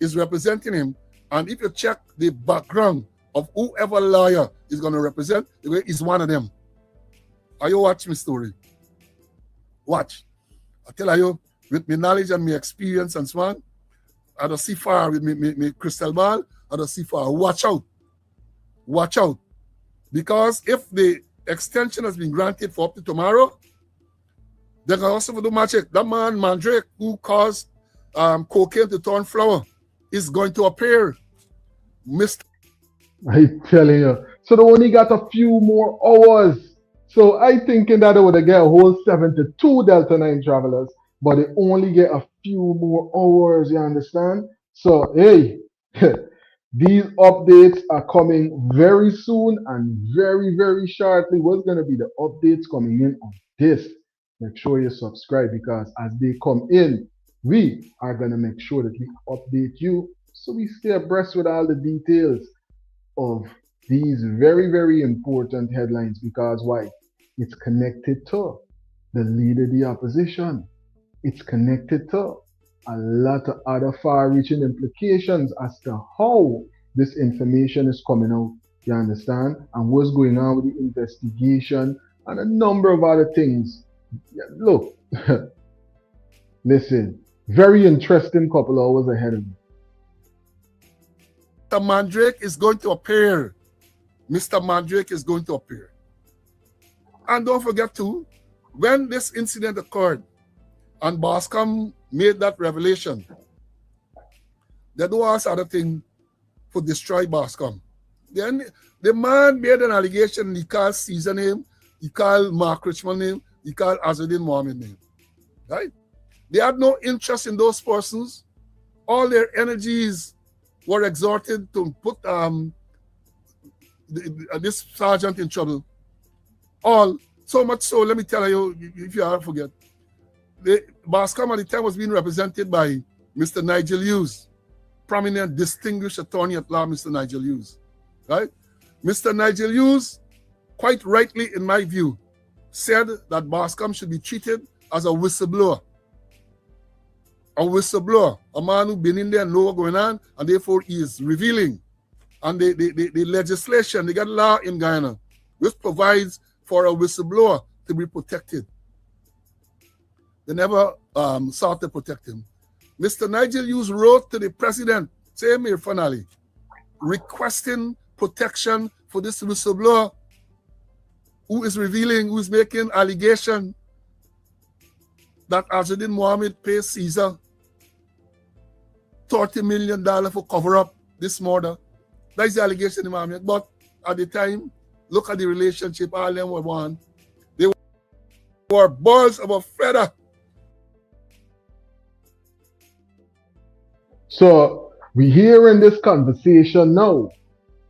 is representing him. And if you check the background of whoever lawyer is going to represent, is one of them. Are you watching my story? Watch. I tell you, with my knowledge and my experience and so on, I don't see far with me crystal ball, I don't see far. Watch out. Watch out. Because if the extension has been granted for up to tomorrow, they can also do magic. That man, Mandrake, who caused cocaine to turn flour, is going to appear. Mr.
I'm telling you. So they only got a few more hours. So I thinking that they would get a whole 72 Delta9 travelers, but they only get a few more hours, you understand? So, hey, these updates are coming very soon and very, very shortly. What's going to be the updates coming in on this? Make sure you subscribe because as they come in, we are going to make sure that we update you so we stay abreast with all the details of these very, very important headlines. Because why? It's connected to the leader of the opposition. It's connected to a lot of other far-reaching implications as to how this information is coming out. You understand? And what's going on with the investigation and a number of other things. Look, listen, very interesting couple of hours ahead of me.
Mr. Mandrake is going to appear. Mr. Mandrake is going to appear. And don't forget too, when this incident occurred and Bascom made that revelation, there was other thing to destroy Bascom. Then the man made an allegation. He called Caesar name, he called Mark Richmond name, he called Azadin Mohamed name. Right? They had no interest in those persons. All their energies were exhorted to put this sergeant in trouble. All. So much so, let me tell you, if you ever forget, the Bascom at the time was being represented by Mr. Nigel Hughes, prominent, distinguished attorney at law, Mr. Nigel Hughes. Right? Mr. Nigel Hughes, quite rightly in my view, said that Bascom should be treated as a whistleblower. A whistleblower, a man who's been in there and know what's going on, and therefore he is revealing. And the legislation, they got law in Guyana, which provides for a whistleblower to be protected. They never sought to protect him. Mr. Nigel Hughes wrote to the president, same here finally, requesting protection for this whistleblower who is revealing, who is making allegation that Azadin Mohamed paid Caesar $30 million for cover up this murder. That's the allegation he made. But at the time, Look at the relationship. All them were one. They were balls of a feather.
So we here in this conversation now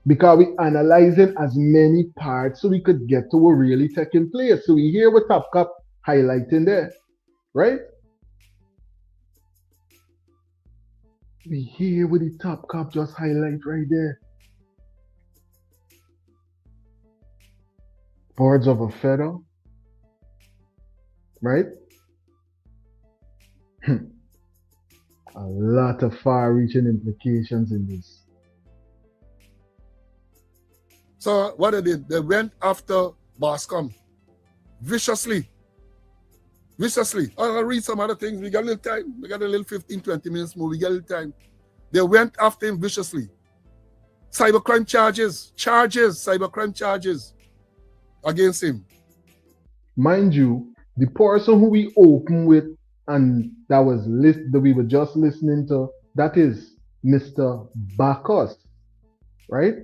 because we analyzing as many parts so we could get to what really taking place. So we hear what Top Cup highlighting there, right? We hear what the Top Cup just highlight right there. Birds of a feather, right? A lot of far-reaching implications in this.
So what they did, they went after Bascom viciously. I'll read some other things. We got a little time. We got a little 15, 20 minutes more. We got a little time. They went after him viciously. Cybercrime charges against him.
Mind you, the person who we open with and that we were just listening to, that is Mr. Bacchus, right?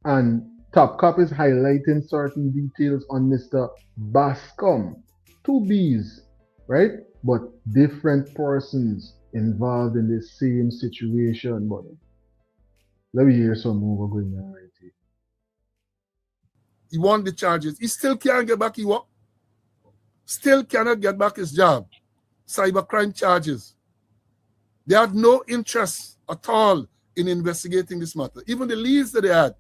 And Top Cup is highlighting certain details on Mr. Bascom. Two B's, right? But different persons involved in the same situation, buddy. Let me hear some more going on right here.
He won the charges. He still can't get back his work. Still cannot get back his job. Cybercrime charges. They had no interest at all in investigating this matter. Even the leads that they had,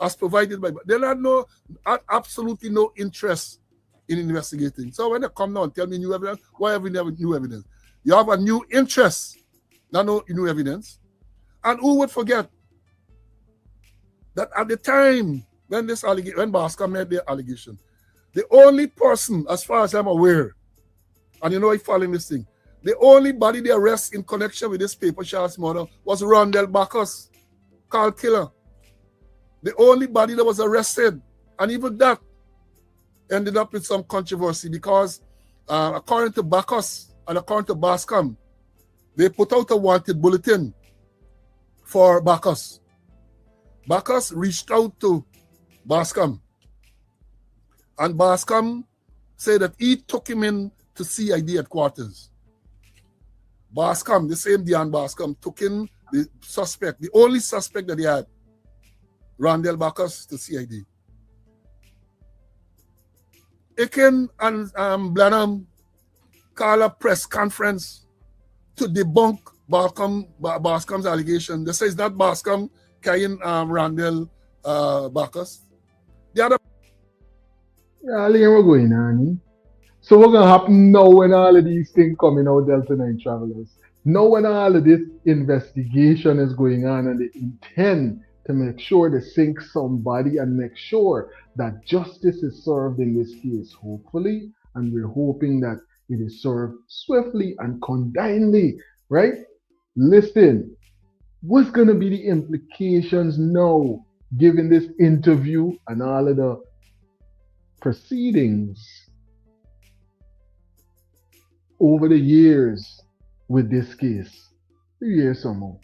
as provided by, they had absolutely no interest in investigating. So when they come now and tell me new evidence, why have we never new evidence? You have a new interest, not no new evidence. And who would forget that at the time when when Bascom made the allegation, the only person, as far as I'm aware, and you know I following this thing, the only body they arrest in connection with this paper chase murder was Rondell Bacchus, called killer. The only body that was arrested, and even that ended up with some controversy because according to Bacchus and according to Bascom, they put out a wanted bulletin for Bacchus. Bacchus reached out to Bascom, and Bascom said that he took him in to CID headquarters. Bascom, the same Dion Bascom, took in the suspect, the only suspect that he had, Rondell Bacchus, to CID. Aiken and Blanham called a press conference to debunk Bascom's allegation. They say it's not Bascom carrying Rondell Bacchus. The other.
Yeah, we're going on. So what's gonna happen now when all of these things coming out, Delta9 travelers? Now when all of this investigation is going on and they intend to make sure they sink somebody and make sure that justice is served in this case, hopefully, and we're hoping that it is served swiftly and condignly, right? Listen, what's going to be the implications now, given this interview and all of the proceedings over the years with this case? You hear some more.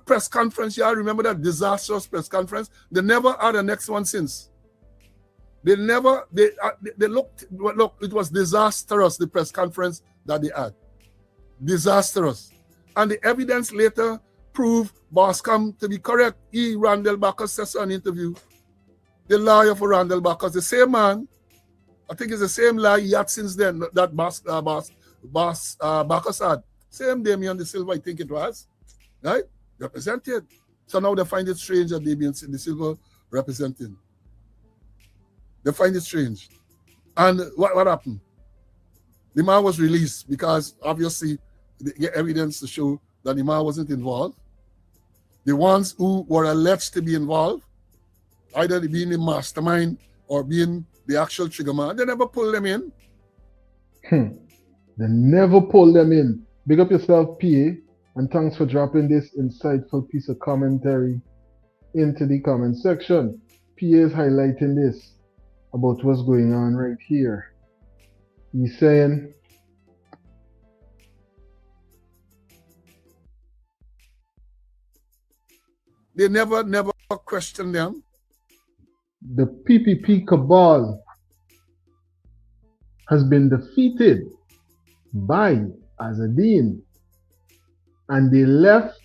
Press conference, y'all remember that disastrous press conference? They never had a next one since. They looked, it was disastrous, the press conference that they had. Disastrous. And the evidence later proved Bascom to be correct. Rondell Bacchus says on interview, the lawyer for Rondell Bacchus, the same man, I think it's the same lawyer he had since then, that Bacchus had. Same Damian De Silva, I think it was, right? Represented. So now they find it strange that Damian De Silva representing. They find it strange. And what happened? The man was released because obviously they get evidence to show that the man wasn't involved. The ones who were alleged to be involved, either being the mastermind or being the actual trigger man, they never pulled them in.
They never pulled them in. Big up yourself, PA, and thanks for dropping this insightful piece of commentary into the comment section. PA is highlighting this about what's going on right here. He's saying,
They never questioned them.
The PPP cabal has been defeated by Azadeen, and they left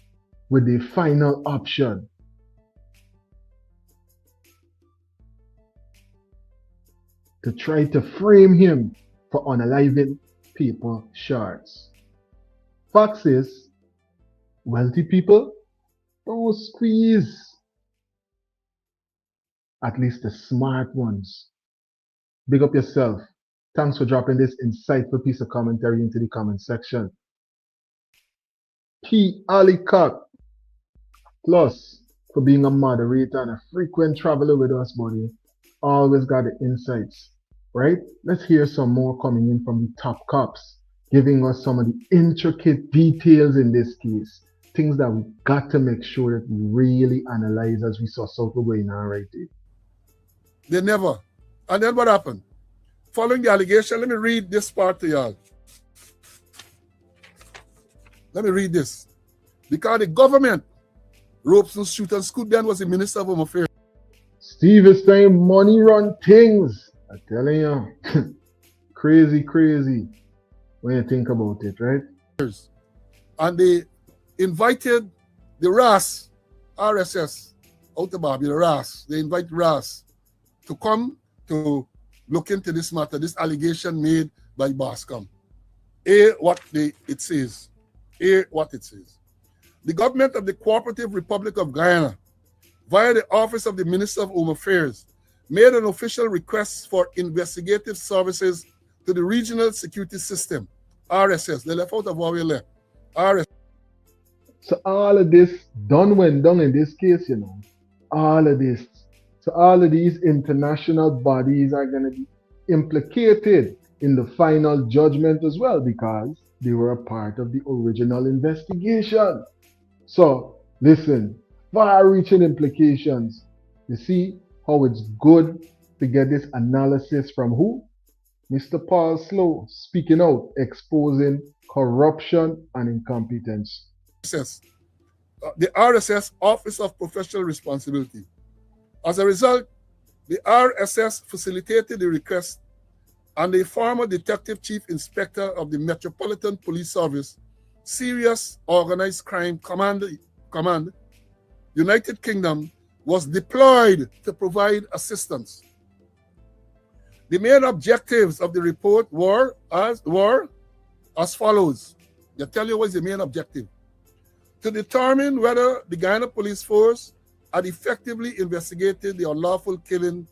with the final option. To try to frame him for unaliving people shards. Facts is, wealthy people don't squeeze. At least the smart ones. Big up yourself. Thanks for dropping this insightful piece of commentary into the comment section. P. Alicock, plus for being a moderator and a frequent traveler with us, buddy. Always got the insights, right? Let's hear some more coming in from the top cops, giving us some of the intricate details in this case. Things that we got to make sure that we really analyze as we saw something going on right there.
They never. And then what happened? Following the allegation, let me read this part to y'all. Let me read this. Because the government, ropes and shoot and scoot, then was the Minister of Home Affairs.
Steve is saying money run things. I'm telling you. Crazy when you think about it, right?
And they invited the RSS, out of Barbie, the RAS. They invite RAS to come to look into this matter, this allegation made by Bascom. What it says. The government of the Cooperative Republic of Guyana, via the Office of the Minister of Home Affairs, made an official request for investigative services to the Regional Security System, RSS. They left out of what we left. RSS.
So all of this went down in this case, you know. All of this. So all of these international bodies are going to be implicated in the final judgment as well because they were a part of the original investigation. So listen, far-reaching implications. You see how it's good to get this analysis from who? Mr. Paul Slow speaking out, exposing corruption and incompetence.
The RSS Office of Professional Responsibility. As a result, the RSS facilitated the request, and the former Detective Chief Inspector of the Metropolitan Police Service, Serious Organized Crime Command, United Kingdom, was deployed to provide assistance. The main objectives of the report were as follows. They tell you what's the main objective. To determine whether the Guyana Police Force had effectively investigated the unlawful killing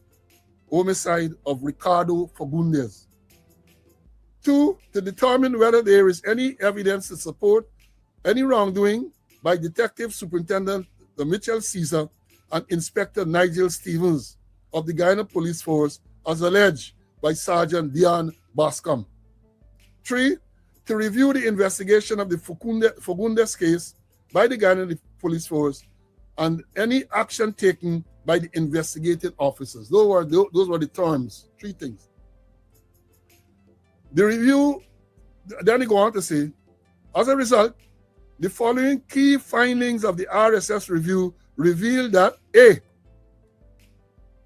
homicide of Ricardo Fagundes. 2, to determine whether there is any evidence to support any wrongdoing by Detective Superintendent Mitchell Caesar and Inspector Nigel Stevens of the Guyana Police Force as alleged by Sergeant Dion Bascom. 3, to review the investigation of the Fagundes case by the Guyana Police Force and any action taken by the investigating officers. Those were the terms, 3 things. The review, then they go on to say, as a result, the following key findings of the RSS review revealed that A,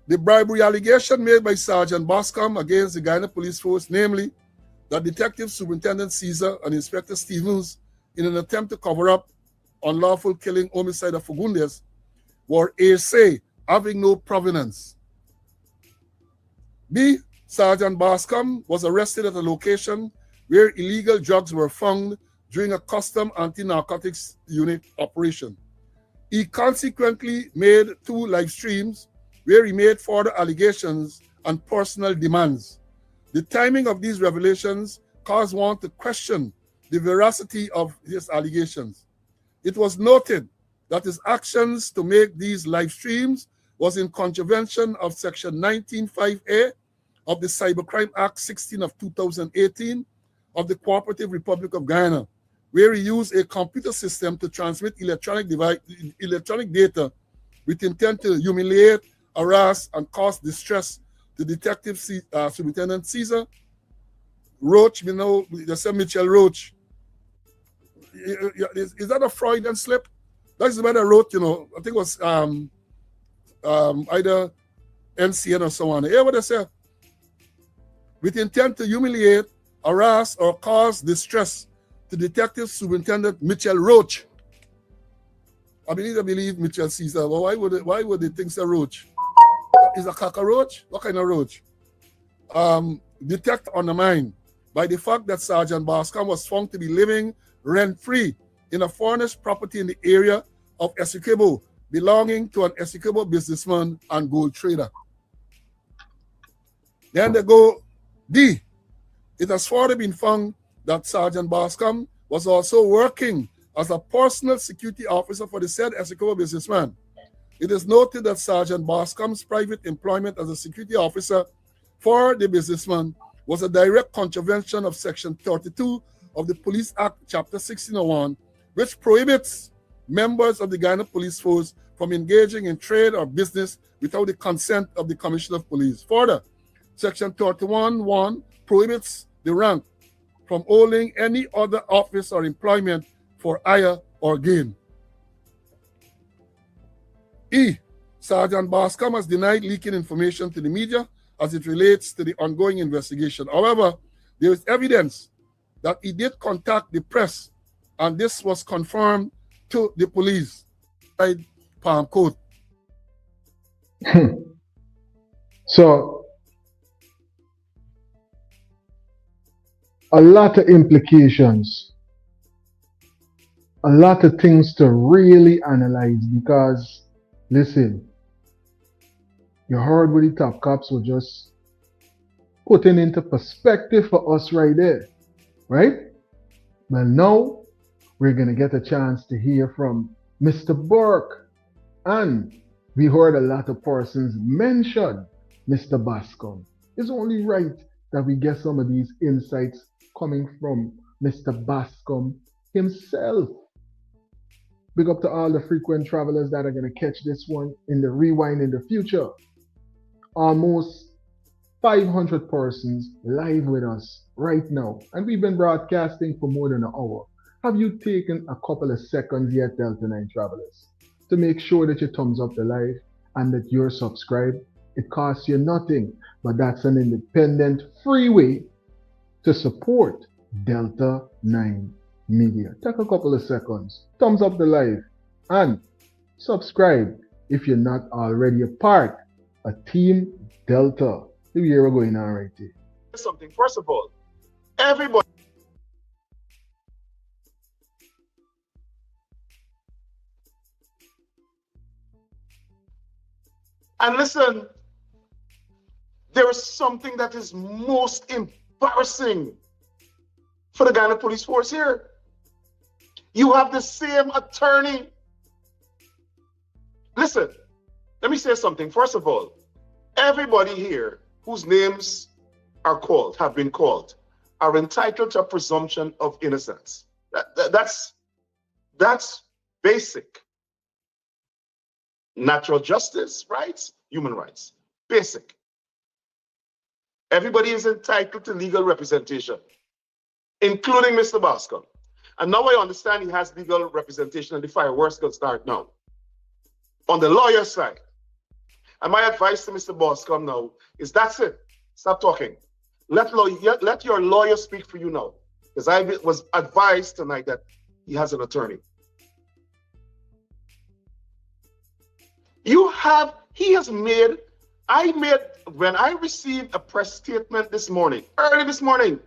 the bribery allegation made by Sergeant Bascom against the Guyana Police Force, namely that Detective Superintendent Caesar and Inspector Stevens, in an attempt to cover up unlawful killing homicide of Fagundes, were hearsay, having no provenance. B, Sergeant Bascom was arrested at a location where illegal drugs were found during a custom anti-narcotics unit operation. He consequently made 2 live streams where he made further allegations and personal demands. The timing of these revelations caused one to question the veracity of his allegations. It was noted that his actions to make these live streams was in contravention of Section 19.5A of the Cybercrime Act 16 of 2018 of the Cooperative Republic of Guyana, where he used a computer system to transmit electronic data with intent to humiliate, harass, and cause distress to Detective Superintendent Caesar Roach. You know, they say Mitchell Roach. Is that a Freudian slip? That's the man that wrote, you know, I think it was either NCN or so on. Hear what they say? With intent to humiliate, harass, or cause distress to Detective Superintendent Mitchell Roach. I believe Mitchell Caesar. Well, why would they think so Roach? Is a cockroach? What kind of roach? Detect undermined by the fact that Sergeant Bascom was found to be living rent-free in a furnished property in the area of Essequibo, belonging to an Essequibo businessman and gold trader. Then they go D. It has further been found that Sergeant Bascom was also working as a personal security officer for the said Essequibo businessman. It is noted that Sergeant Bascom's private employment as a security officer for the businessman was a direct contravention of Section 32 of the Police Act, Chapter 1601, which prohibits members of the Guyana Police Force from engaging in trade or business without the consent of the Commissioner of Police. Further, Section 31(1) prohibits the rank from holding any other office or employment for hire or gain. E. Sergeant Bascom has denied leaking information to the media as it relates to the ongoing investigation. However, there is evidence that he did contact the press, and this was confirmed to the police. Palm Court.
So, a lot of implications, a lot of things to really analyze because, listen, you heard what the top cops were just putting into perspective for us right there, right? Well, now we're going to get a chance to hear from Mr. Burke. And we heard a lot of persons mention Mr. Bascom. It's only right that we get some of these insights coming from Mr. Bascom himself. Big up to all the frequent travelers that are going to catch this one in the rewind in the future. Almost 500 persons live with us right now, and we've been broadcasting for more than an hour. Have you taken a couple of seconds yet, Delta9 travelers, to make sure that you thumbs up the live and that you're subscribed? It costs you nothing, but that's an independent, free way to support Delta9 Media. Take a couple of seconds, thumbs up the live, and subscribe if you're not already a part of Team Delta. The year we're going on right here.
Something, first of all, everybody. And listen, there is something that is most embarrassing for the Guyana Police Force here. You have the same attorney. Listen, let me say something. First of all, everybody here whose names are called, have been called, are entitled to a presumption of innocence. That's basic. Natural justice, rights, human rights, basic. Everybody is entitled to legal representation, including Mr. Bascom. And now I understand he has legal representation and the fireworks can start now. On the lawyer side, and my advice to Mr. Bascom now is that's it. Stop talking. Let your lawyer speak for you now. Because I was advised tonight that he has an attorney. When I received a press statement this morning, early this morning,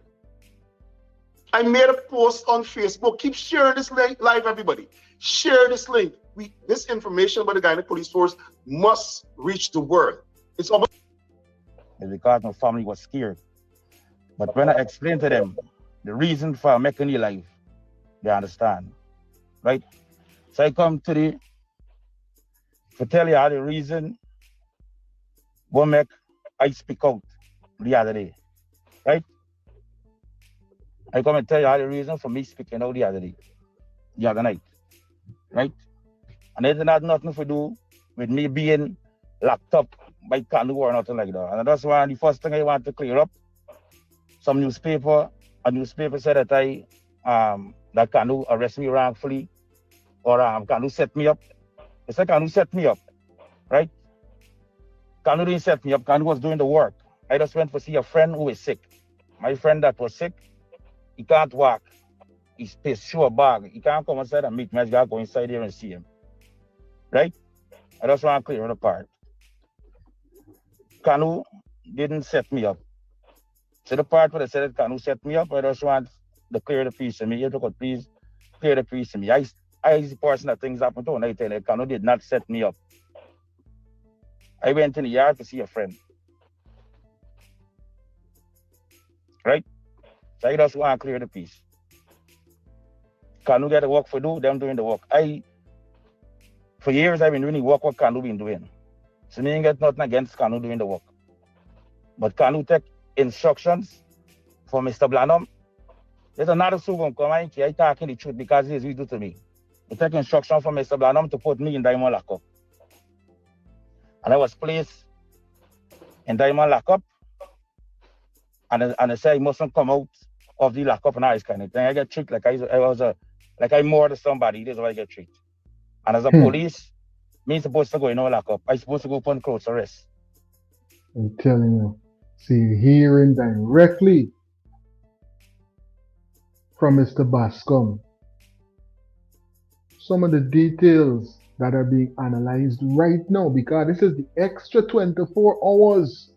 I made a post on Facebook. Keep sharing this link live, everybody. Share this link. This information about the Guyana Police Force must reach the world. It's almost
because my family was scared. But when I explained to them the reason for making the life, they understand. Right? So I come to tell you how the reason what make I speak out the other day. Right? I come and tell you how the reason for me speaking out the other night. Right? And it had nothing to do with me being locked up by Kanu or nothing like that. And that's why the first thing I want to clear up. A newspaper said that that Kanu arrested me wrongfully or Kanu set me up. They said Kanu set me up, right? Kanu didn't set me up. Kanu was doing the work. I just went to see a friend who is sick. My friend that was sick, he can't walk. He's pissed through a bag. He can't come inside and meet me. I gotta go inside there and see him. Right? I just want to clear it apart. Kanu didn't set me up. So the part where they said that Kanu set me up, I just want to clear the piece of me. If you could please clear the piece of me. I is the person that things happen to, and I tell you, Kanu did not set me up. I went in the yard to see a friend. Right? So I just want to clear the piece. Kanu get the work for do, them doing the work. For years, I've been doing work what Kanu been doing. So me ain't get nothing against Kanu doing the work. But Kanu take instructions from Mr. Blanum. There's another Sugum come and I talking the truth because he is do to me. He take instruction from Mr. Blanum to put me in diamond lockup. And I was placed in diamond lockup. And I say I mustn't come out of the lockup and all this kind of thing. I get tricked like I murdered somebody. This is why I get tricked. And as a police, me supposed to go in no lockup. I supposed to go upon close arrest.
I'm telling you. See, hearing directly from Mr. Bascom some of the details that are being analyzed right now, because this is the extra 24 hours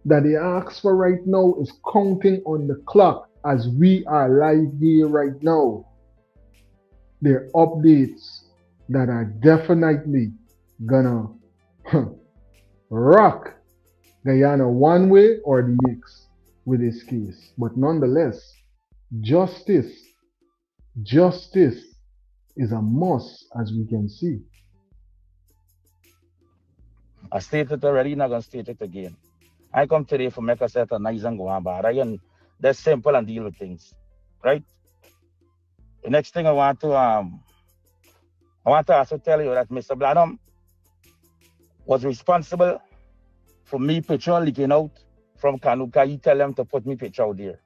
that they ask for right now is counting on the clock as we are live here right now. There are updates that are definitely gonna rock Guyana one way or the next with this case. But nonetheless, justice is a must, as we can see.
I stated already, not gonna state it again. I come today for make a set of nice and go on bad. Again, that's simple and deal with things, right? The next thing I want to also tell you that Mr. Blanum was responsible for me picture leaking out from Kanu. He tell them to put me picture out there.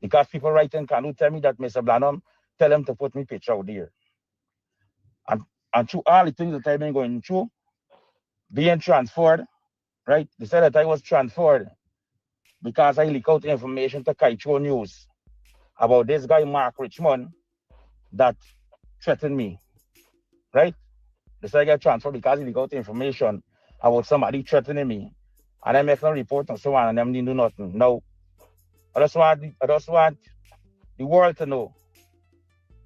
Because people writing Kanu tell me that Mr. Blanum tell them to put me picture out there. And through all the things that I've been going through, being transferred, right? They said that I was transferred because I leak out information to Kaicho News about this guy, Mark Richmond, that threatened me, right? They said I got transferred because he leak out information about somebody threatening me. And I make a report on someone and them didn't do nothing. No. I just want the world to know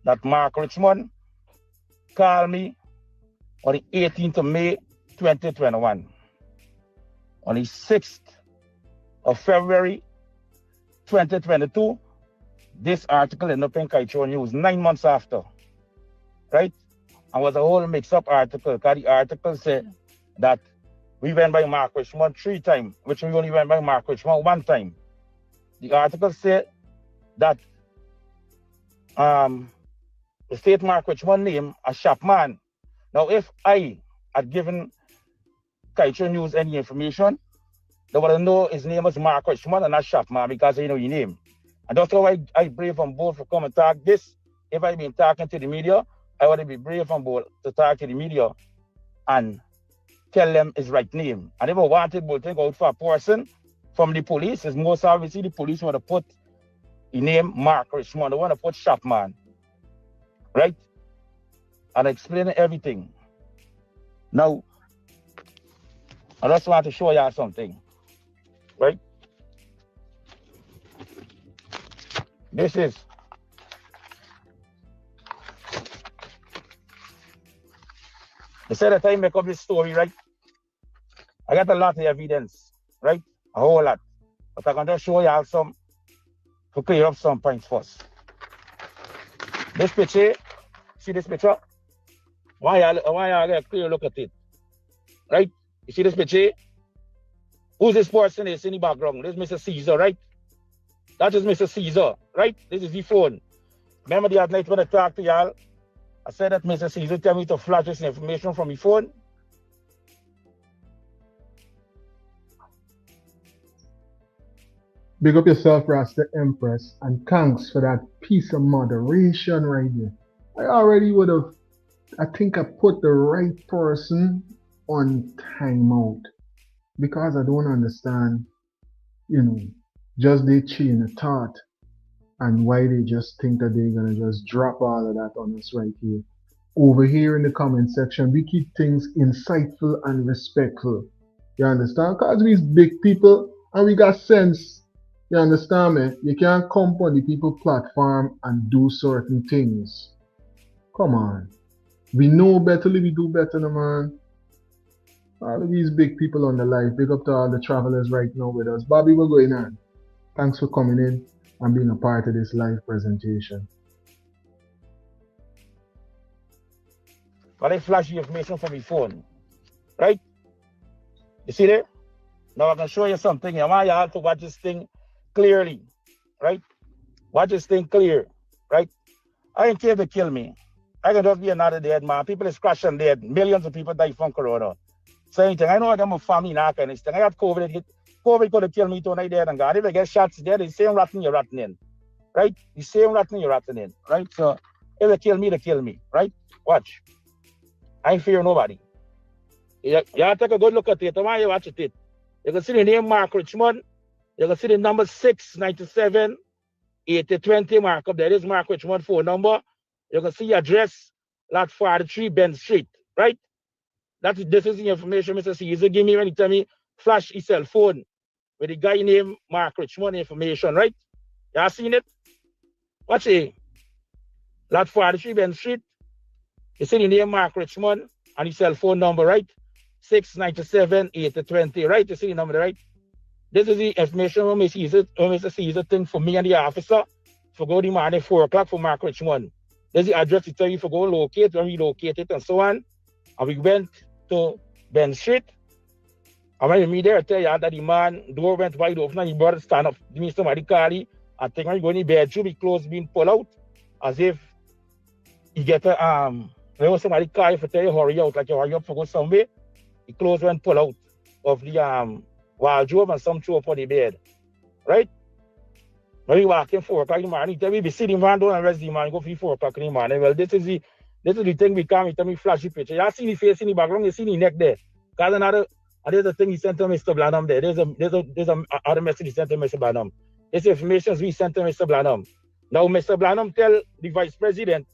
that Mark Richmond called me on the 18th of May, 2021. On the 6th of February, 2022, this article ended up in Kaicho News 9 months after, right? And was a whole mix-up article, because the article said that we went by Mark Richmond 3 times, which we only went by Mark Richmond 1 time. The article said that the state Mark Richmond name a Shopman. Now, if I had given Kaicho News any information, they would know his name was Mark Richmond and not Shopman because I know your name. And that's why I brave and bold for come and talk this. If I'd been talking to the media, I would be brave and bold to talk to the media and tell them his right name. I never wanted to take out for a person from the police. It's most obviously the police want to put the name Mark Richmond. They want to put Shopman, right? And explain everything. Now, I just want to show y'all something, right? This is they said that I make up this story, right? I got a lot of evidence, right? A whole lot. But I'm going to show y'all some to clear up some points first. This picture, see this picture? Why y'all get a clear look at it? Right? You see this picture? Who's this person is in the background? This is Mr. Caesar, right? That is Mr. Caesar, right? This is the phone. Remember the other night when I talked to y'all? I said that Mr. Caesar tell me to flash this information from the phone.
Big up yourself, Rasta Empress, and thanks for that piece of moderation right there. I already would have, I think I put the right person on timeout because I don't understand, just they chain of thought and why they just think that they're gonna just drop all of that on us right here. Over here in the comment section, we keep things insightful and respectful. You understand? Because we's big people and we got sense. You understand me? You can't come on the people platform and do certain things. Come on. We know better, we do better, no man. All of these big people on the live. Big up to all the travelers right now with us. Bobby, what's going on? Thanks for coming in and being a part of this live presentation.
But I flash the information from my phone, right? You see there? Now I can show you something. I want you all to watch this thing clearly, right? Watch this thing clear, right? I ain't care if they kill me. I can just be another dead man. People is crashing dead. Millions of people die from corona. Same thing. I know I got my family now kind of thing. I got COVID hit. COVID could have killed me too, and I dead and God. If I get shots dead, the same rotten you're rotten in. Right? The same rotten you're rotten in. Right? So if they kill me, right? Watch. I ain't fear nobody. You take a good look at it. I want you watch it. You can see the name Mark Richmond. You can see the number 697 8020 mark up there. This is Mark Richmond phone number. You can see address, lot 43 Ben Street, right? This is the information Mr. Caesar give me when he tell me flash his cell phone with the guy named Mark Richmond information, right? Y'all seen it? Watch it. Lot 43 Ben Street. You see the name Mark Richmond and his cell phone number, right? 697 8020, right? You see the number, right? This is the information when Mr. Caesar thing for me and the officer for go the morning 4 o'clock for Mark Richmond. There's the address to tell you for go locate and relocate it and so on. And we went to Ben Street. And when we meet there, I tell you that the man door went wide open and he brought stand up. Give me somebody call he. I think when he go in the bedroom, the clothes being pulled out as if he get a when somebody call you for tell you hurry out, like you hurry up for go somewhere. The clothes went pulled out of the wardrobe and some threw up on the bed. Right? When we walk in 4 o'clock in the morning, tell me be sitting man down and rest the man, go for 4 o'clock in the morning. Well, this is the thing we come, tell me flashy picture. You see the face in the background, you see the neck there. Because there's a thing he sent to Mr. Blanham there. There's a other message he sent to Mr. Blanham. This information we sent to Mr. Blanham. Now Mr. Blanham tell the vice president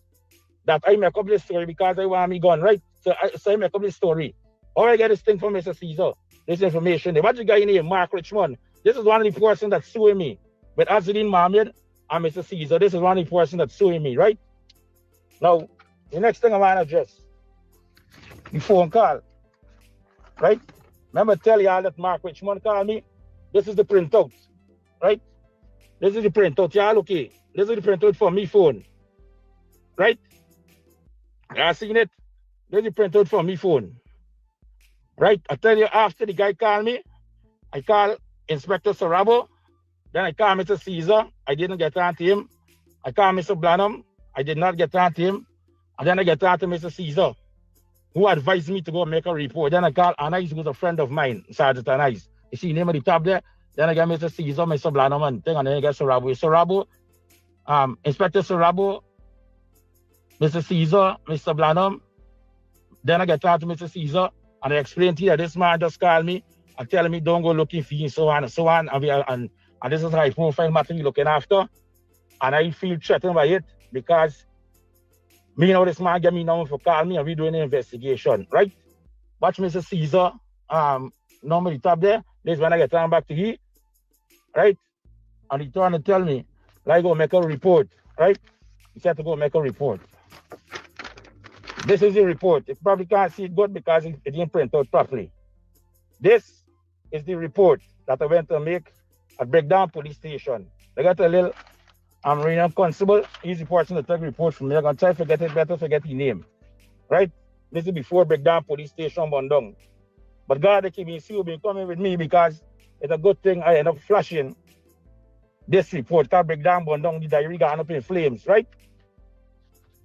that I make up this story because I want me gone, right? So I make up this story. Or I get this thing from Mr. Caesar. This information. They watch the guy named Mark Richmond. This is one of the persons that's suing me. With Azudin Mohamed and Mr. Caesar. This is one of the persons that's suing me, right? Now, the next thing I want to address, the phone call, right? Remember tell y'all that Mark Richmond called me? This is the printout, right? This is the printout, y'all okay? This is the printout from me phone, right? Y'all seen it? This is the printout from me phone, right? I tell you, after the guy called me, I call Inspector Sarabo, then I call Mr. Caesar, I didn't get on to him. I call Mr. Blanham, I did not get on to him. And then I get on to Mr. Caesar, who advised me to go make a report. Then I call Anais, who's a friend of mine, Sergeant Anais. You see the name at the top there? Then I get Mr. Caesar, Mr. Blanham, and then I get Sarabo. Sarabo, Inspector Sarabo, Mr. Caesar, Mr. Blanham. Then I get on to Mr. Caesar, and I explain to you that this man just called me and telling me don't go looking for you, so on and so on. And this is high profile matter we're looking after. And I feel threatened by it because me know this man get me number for call me and we doing an investigation, right? Watch Mr. Caesar, number the top there. This is when I get time back to you, right? And he trying to tell me, like go make a report, right? He said to go make a report. This is the report. You probably can't see it good because it didn't print out properly. This is the report that I went to make at Breakdown Police Station. They got a little Marina Constable. He's the person to take report from me. I'm going to try to forget it better, forget his name. Right? This is before Breakdown Police Station Bondong. But God, they keep me see you been coming with me because it's a good thing I end up flashing this report. Because Breakdown Bondong, the diary gone up in flames, right?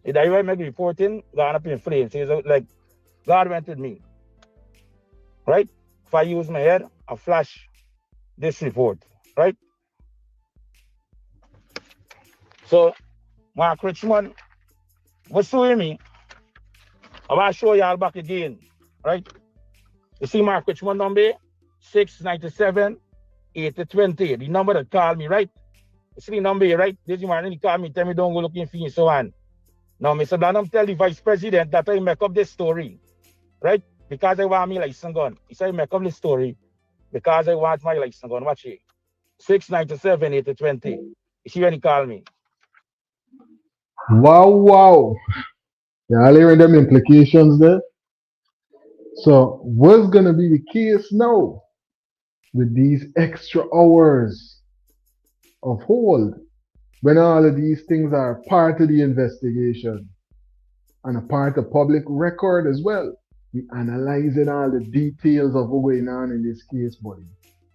The diary I make reporting gone up in flames. So it's like God went with me. Right? If I use my head, I flash this report. Right? So, Mark Richmond What's suing me? I want to show y'all back again, right? You see Mark which one number? 697 8020. The number that called me, right? You see the number here, right? This man, he called me, tell me don't go looking for you, so on. Now, Mr. Blanham tell the vice president that I make up this story, right? Because I want me license gun. He said, make up this story because I want my license gun. Watch it. 697 8020. You see when he called me.
Wow. Y'all hearing them implications there? So, what's going to be the case now with these extra hours of hold when all of these things are part of the investigation and a part of public record as well? We analyzing all the details of what's going on in this case, buddy.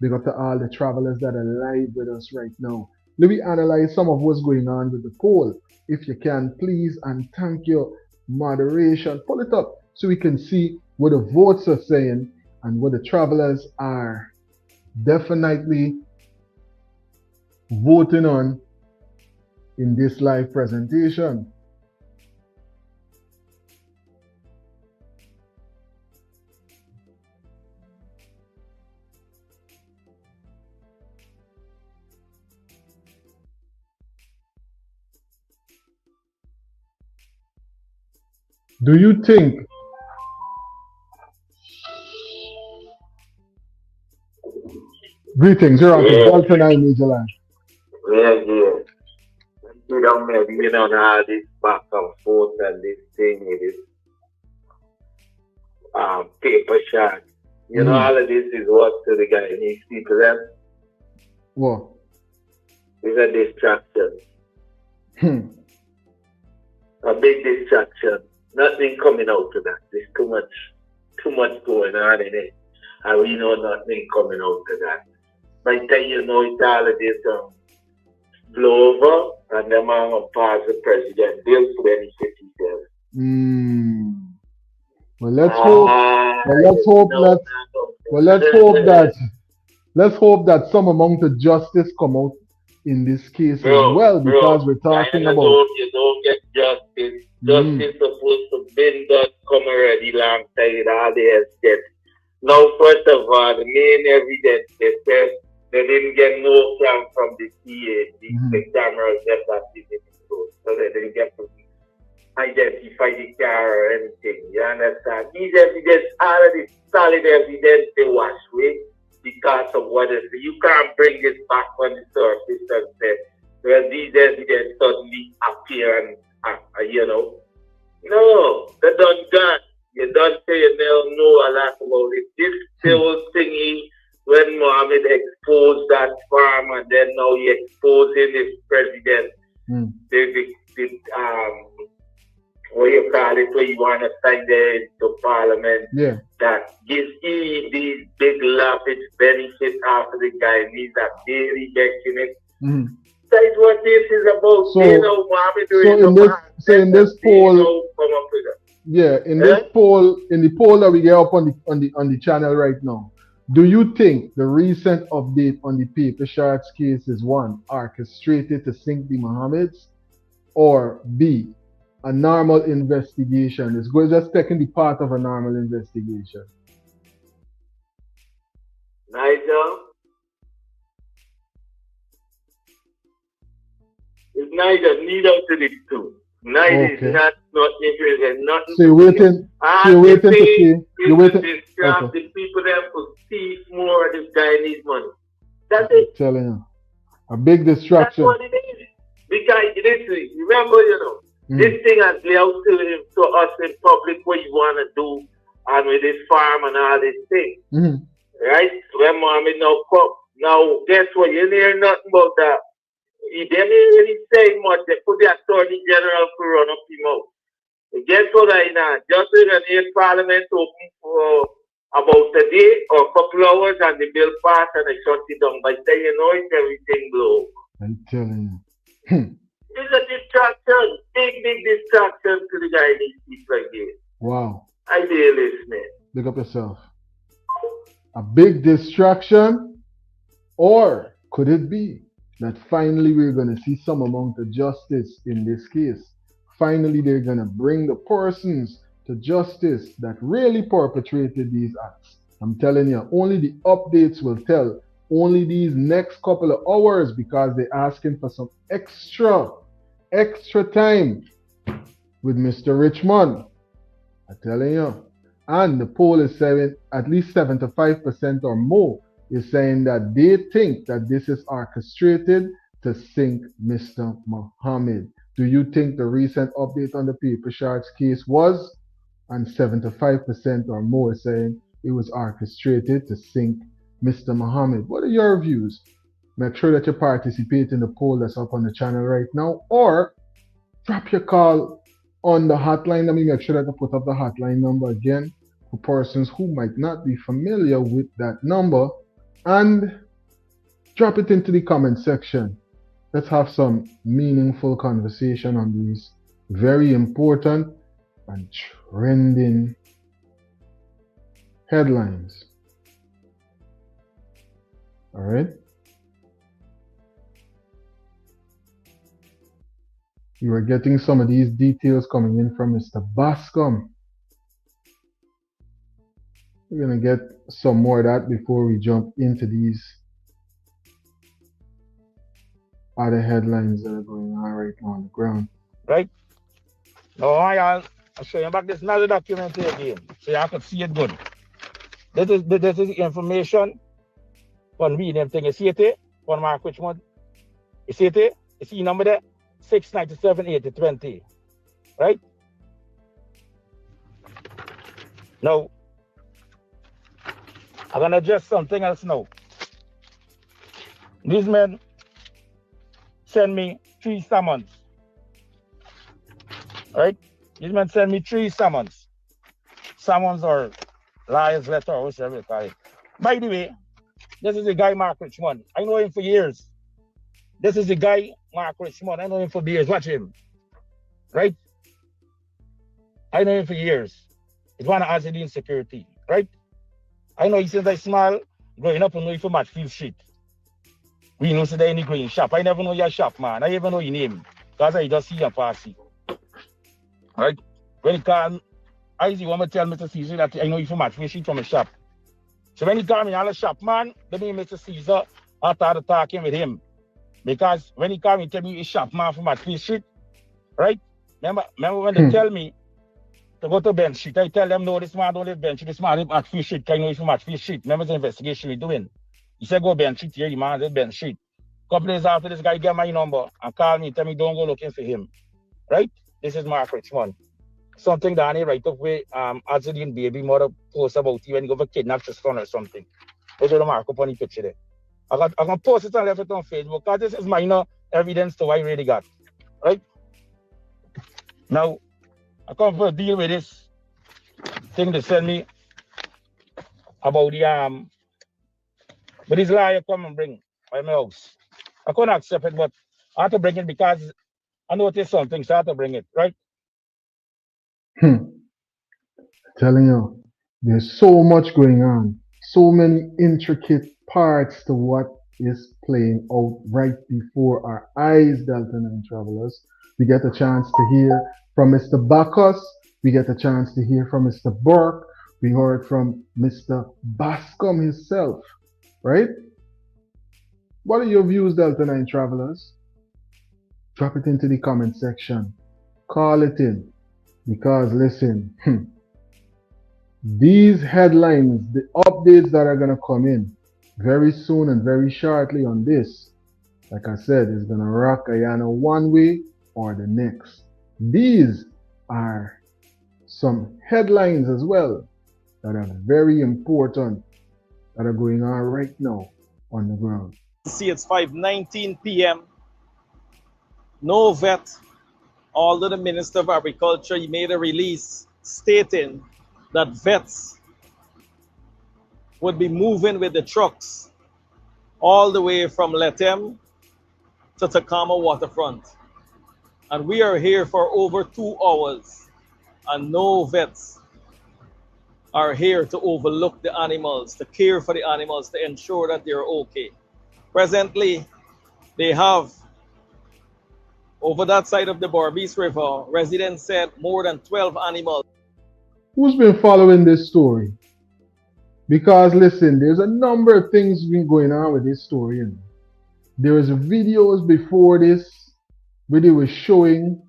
Big up to all the travelers that are live with us right now. Let me analyze some of what's going on with the poll. If you can, please, and thank your moderation. Pull it up so we can see what the votes are saying and what the travelers are definitely voting on in this live presentation. Do you think greetings, you're on the Delta9 Media.
Yeah. You don't maybe you don't have this back and forth and this thing with this paper shot. You know, all of this is what to the Guyanese people them.
What?
It's a distraction. A big distraction. Nothing coming out of that. There's too much going on in it. And we know nothing coming out of that. By the time you know it's all of this blow over and them are going to pass the president bill for 2057.
Well, let's hope that some amount of justice come out in this case as well, because we're talking about.
You don't get justice. Justice supposed to been done come already long time all the steps. Now, first of all, the main evidence they said they didn't get no plan from the CA, the cameras that in the road, so they didn't get to identify the car or anything. You understand? These evidence, all of this solid evidence they wash with because of what it is. You can't bring this back on the surface and say, well, these evidence suddenly appear and no, they done gone. You don't say you don't know a lot about it. This whole thingy when Mohamed exposed that farm and then now he exposing his president. What you call it, where you want to sign there into parliament that gives these big lavish benefits after the Guyanese are barely getting it. That's what this is about.
So in this poll, in the poll that we get up on the channel right now, do you think the recent update on the paper sharks case is one, orchestrated to sink the Mohammeds, or B, a normal investigation? It's just taking the part of a normal investigation.
Nigel? It's neither to the two. Neither is not different. Nothing.
So you're waiting to see. You're waiting.
Distract the people there to thief more of this Guyanese money. That's it.
I'm telling you, a big distraction.
That's what it is. Because listen, remember, this thing has laid out to us in public what you want to do and with this farm and all this thing. Right? When Mohamed now come. Now, guess what? You hear nothing about that. He didn't really say much. They put the Attorney General to run up him out. Guess what I know? Just when the Parliament open for about a day or a couple hours and the bill passed and they shut it down. By saying it's everything blow.
I'm telling you.
It's a distraction. Big distraction to the Guyanese people again.
Wow.
I dare listening.
Look up yourself. A big distraction? Or could it be that finally we're going to see some amount of justice in this case? finally they're going to bring the persons to justice that really perpetrated these acts. I'm telling you, only the updates will tell. Only these next couple of hours, because they're asking for some extra time with Mr. Richmond. I'm telling you. And the poll is saying at least 75% or more is saying that they think that this is orchestrated to sink Mr. Mohamed. Do you think the recent update on the Paper Sharks case was? And 75% or more saying it was orchestrated to sink Mr. Mohamed. What are your views? Make sure that you participate in the poll that's up on the channel right now, or drop your call on the hotline. Let me make sure that I put up the hotline number again for persons who might not be familiar with that number, and drop it into the comment section. Let's have some meaningful conversation on these very important and trending headlines. All right. You are getting some of these details coming in from Mr. Bascom. We're going to get some more of that before we jump into these other headlines that are going on right now on the ground.
Right? Now, I'll show you back this another document here again, so you can see it good. This is the information on me and everything. You see it there? On Mark Richmond? You see it there? You see the number there? 697-8020. Right? Now, I'm going to address something else now. These men send me 3 summons. Right? These men send me 3 summons. Summons or liar's letter or whatever you call it. By the way, this is the guy Mark Richmond. I know him for years. This is the guy Mark Richmond. I know him for years. Watch him. Right? I know him for years. He's one of Azadine security. Right? I know him since I small, growing up, I know him for Matfield Street. We know today in the green shop. I never know your shop, man. I even know your name. Because I just see your passy. Right? When he call, I see want to tell Mr. Caesar that I know you from Matfield Street from a shop. So when he call me on the shop, man, let me Mr. Caesar, I started talking with him. Because when he call me, tell me he's shop man from Matfield Street. Right? Remember when they tell me to go to Bench Street, I tell them, no, this man don't live Bench Street, this man live Matfield Street, I know he's from Matfield Street. Remember the investigation we're doing? He said, go Bench Street here, the man live Bench Street. Couple days after, this guy get my number and call me, tell me don't go looking for him. Right? This is Mark Richmond. Something that I right up with Azadine baby mother post about you when you go for kidnap your son or something. There's a mark up on the picture there. I'm gonna post it and left it on Facebook because this is minor evidence to what I really got. Right? Now, I come for a deal with this thing they send me about the but this liar come and bring by my house. I couldn't accept it, but I had to bring it because I noticed something, so I had to bring it, right?
Telling you, there's so much going on, so many intricate parts to what is playing out right before our eyes, Delta9 travelers. We get a chance to hear from Mr. Bacchus, we get a chance to hear from Mr. Burke, we heard from Mr. Bascom himself, right? What are your views, Delta9 travelers? Drop it into the comment section. Call it in. Because listen, these headlines, the updates that are going to come in very soon and very shortly on this, like I said, is going to rock Guyana one way or the next. These are some headlines as well that are very important that are going on right now on the ground.
See, it's 5:19 p.m. No vet. Although the Minister of Agriculture, he made a release stating that vets would be moving with the trucks all the way from Letem to Takama waterfront. And we are here for over 2 hours and no vets are here to overlook the animals, to care for the animals, to ensure that they're okay. Presently, they have Over that side of the Berbice River, residents said more than 12 animals.
Who's been following this story? Because listen, there's a number of things been going on with this story. You know. There was videos before this where they were showing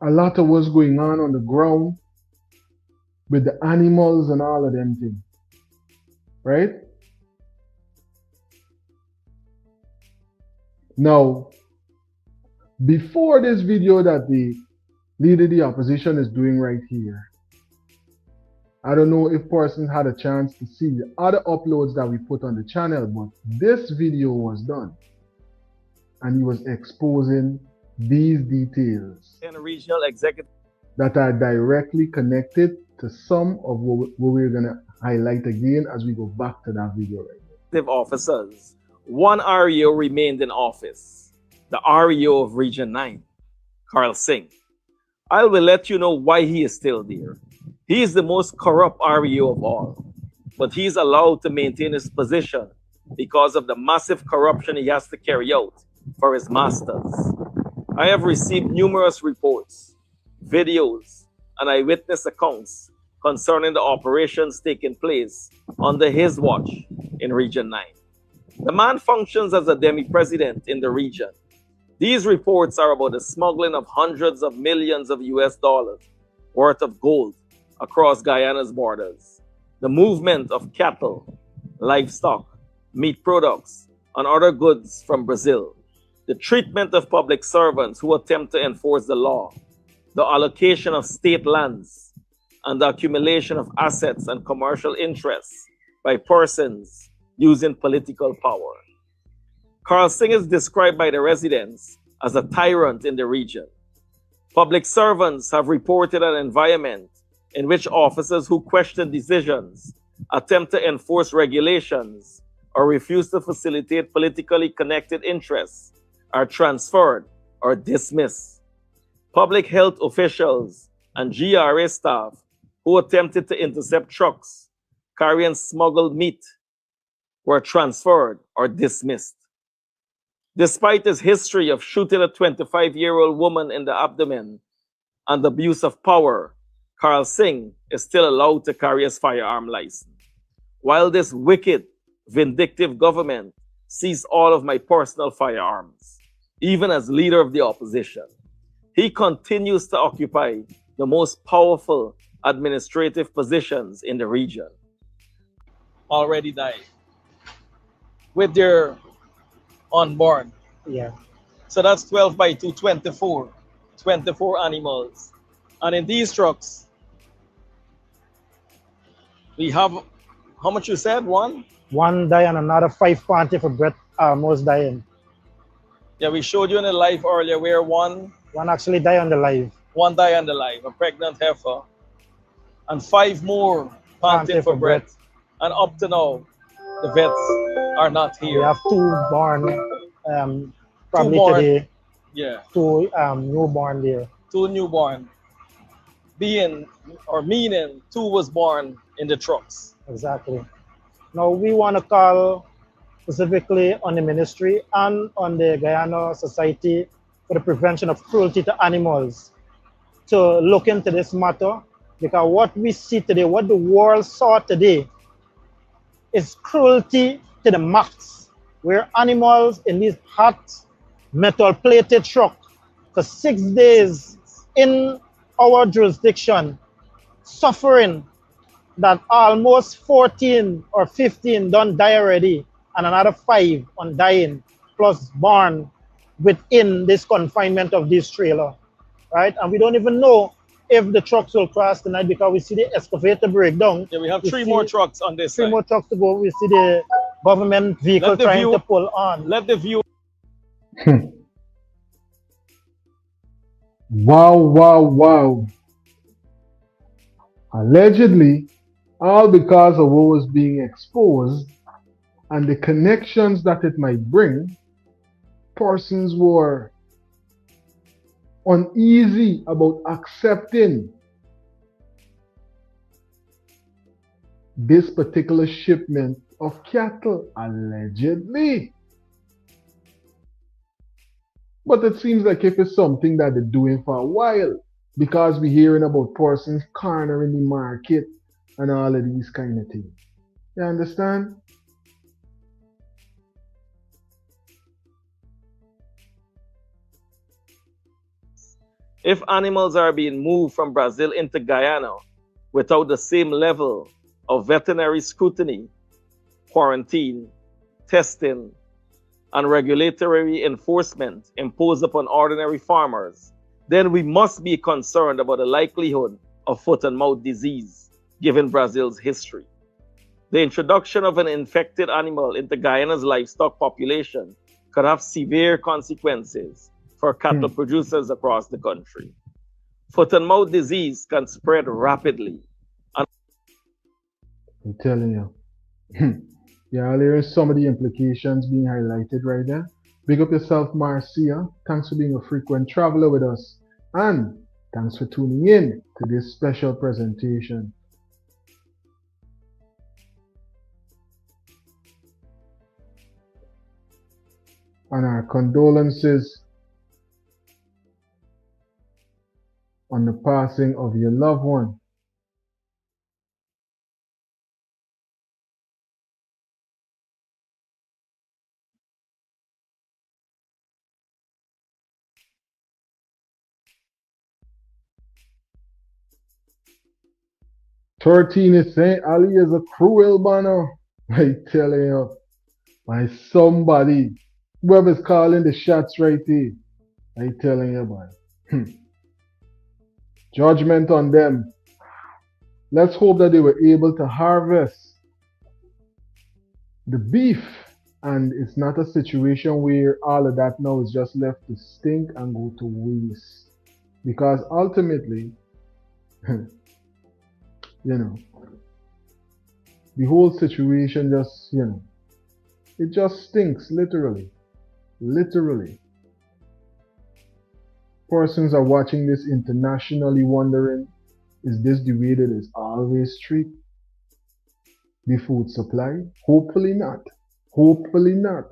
a lot of what's going on the ground with the animals and all of them things. Right? Now, before this video that the leader of the opposition is doing right here, I don't know if person had a chance to see the other uploads that we put on the channel, but this video was done and he was exposing these details
And regional executive
that are directly connected to some of what we're going to highlight again as we go back to that video right now.
officers. One REO remained in office, the REO of Region 9, Carl Singh. I will let you know why he is still there. He is the most corrupt REO of all, but he is allowed to maintain his position because of the massive corruption he has to carry out for his masters. I have received numerous reports, videos, and eyewitness accounts concerning the operations taking place under his watch in Region 9. The man functions as a demi-president in the region. These reports are about the smuggling of hundreds of millions of US dollars worth of gold across Guyana's borders, the movement of cattle, livestock, meat products, and other goods from Brazil, the treatment of public servants who attempt to enforce the law, the allocation of state lands, and the accumulation of assets and commercial interests by persons using political power. Carl Singh is described by the residents as a tyrant in the region. Public servants have reported an environment in which officers who question decisions, attempt to enforce regulations, or refuse to facilitate politically connected interests are transferred or dismissed. Public health officials and GRA staff who attempted to intercept trucks carrying smuggled meat were transferred or dismissed. Despite his history of shooting a 25-year-old woman in the abdomen and abuse of power, Carl Singh is still allowed to carry his firearm license. While this wicked, vindictive government seized all of my personal firearms, even as leader of the opposition, he continues to occupy the most powerful administrative positions in the region. already died with their unborn.
Yeah.
So that's 12 by 2, 24 animals. And in these trucks, we have, how much you said? One
died and another 5 panting for breath, almost dying.
Yeah, we showed you in the live earlier where one
actually died on the live.
One died on the live, a pregnant heifer. And 5 more panting for breath. And up to now, the vets are not here.
We have 2 born, probably today.
Yeah.
2 newborn there.
2 newborn. Meaning 2 was born in the trucks.
Exactly. Now we want to call specifically on the ministry and on the Guyana Society for the Prevention of Cruelty to Animals to look into this matter, because what we see today, what the world saw today, is cruelty to the max, where animals in these hot metal plated truck for 6 days in our jurisdiction, suffering that almost 14 or 15 done die already, and another 5 on dying, plus born within this confinement of this trailer, right? And we don't even know if the trucks will cross tonight because we see the excavator breakdown.
Yeah, we have 3 more trucks on this side.
3 more trucks to go. We see the government vehicle trying to pull on.
Let the view.
Wow. Allegedly, all because of what was being exposed and the connections that it might bring, persons were uneasy about accepting this particular shipment of cattle, allegedly. But it seems like if it's something that they're doing for a while, because we're hearing about persons cornering the market and all of these kind of things. You understand?
If animals are being moved from Brazil into Guyana without the same level of veterinary scrutiny, quarantine, testing, and regulatory enforcement imposed upon ordinary farmers, then we must be concerned about the likelihood of foot and mouth disease, given Brazil's history. The introduction of an infected animal into Guyana's livestock population could have severe consequences for cattle producers across the country. Foot and mouth disease can spread rapidly.
I'm telling you. Yeah, there is some of the implications being highlighted right there. Big up yourself, Marcia. Thanks for being a frequent traveler with us. And thanks for tuning in to this special presentation. And our condolences on the passing of your loved one. "13 is saying Ali is a cruel banner." I tell you, by somebody, whoever's calling the shots right here, I telling you, boy. Judgment on them. Let's hope that they were able to harvest the beef, and it's not a situation where all of that now is just left to stink and go to waste. Because ultimately, you know, the whole situation just, it just stinks, literally. Literally. Persons are watching this internationally wondering, is this the way that is always treat the food supply? Hopefully not. Hopefully not.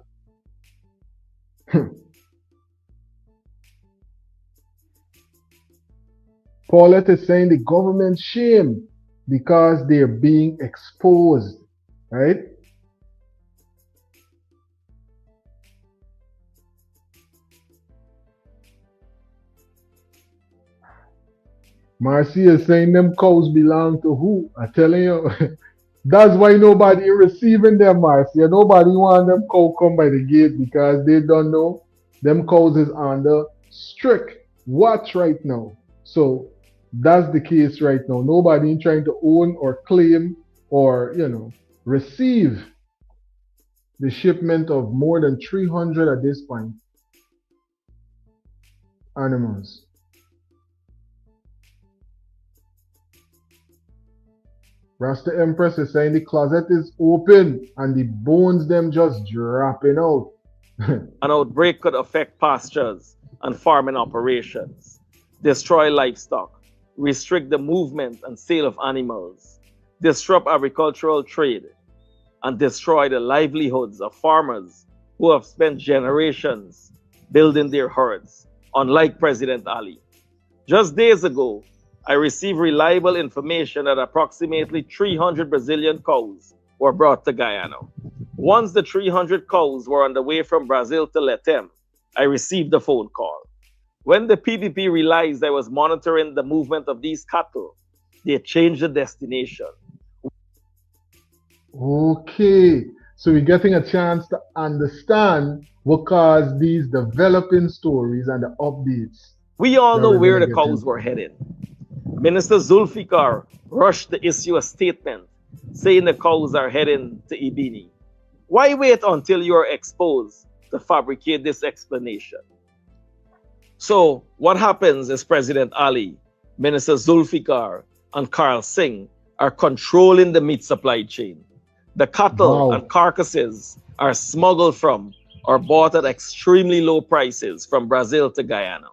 Paulette is saying the government shame because they're being exposed, right? Marcy is saying them cows belong to who? I'm telling you. That's why nobody receiving them, Marcy. Nobody want them cow come by the gate because they don't know them cows is under strict watch right now. So that's the case right now. Nobody trying to own or claim or, receive the shipment of more than 300 at this point animals. Rasta Empress is saying the closet is open and the bones them just dropping out.
An outbreak could affect pastures and farming operations, destroy livestock, restrict the movement and sale of animals, disrupt agricultural trade, and destroy the livelihoods of farmers who have spent generations building their herds, unlike President Ali. Just days ago, I received reliable information that approximately 300 Brazilian cows were brought to Guyana. Once the 300 cows were on the way from Brazil to Letem, I received a phone call. When the PPP realized I was monitoring the movement of these cattle, they changed the destination.
Okay, so we're getting a chance to understand what caused these developing stories and the updates.
We all know where the cows were headed. Minister Zulfikar rushed to issue a statement saying the cows are heading to Ibini. Why wait until you are exposed to fabricate this explanation? So what happens is President Ali, Minister Zulfikar, and Carl Singh are controlling the meat supply chain. The cattle and carcasses are smuggled from or bought at extremely low prices from Brazil to Guyana,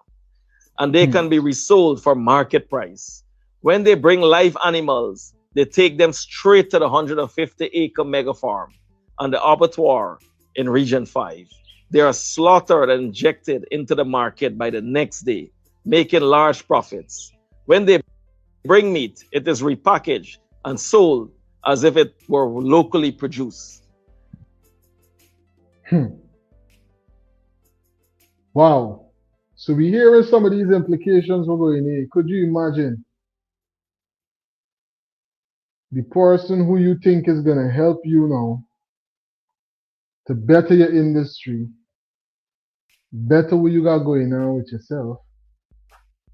and they can be resold for market price. When they bring live animals, they take them straight to the 150-acre mega farm and the abattoir in Region 5. They are slaughtered and injected into the market by the next day, making large profits. When they bring meat, it is repackaged and sold as if it were locally produced.
Wow. So we hearing some of these implications we're going in. Could you imagine the person who you think is going to help you now to better your industry, better what you got going on with yourself,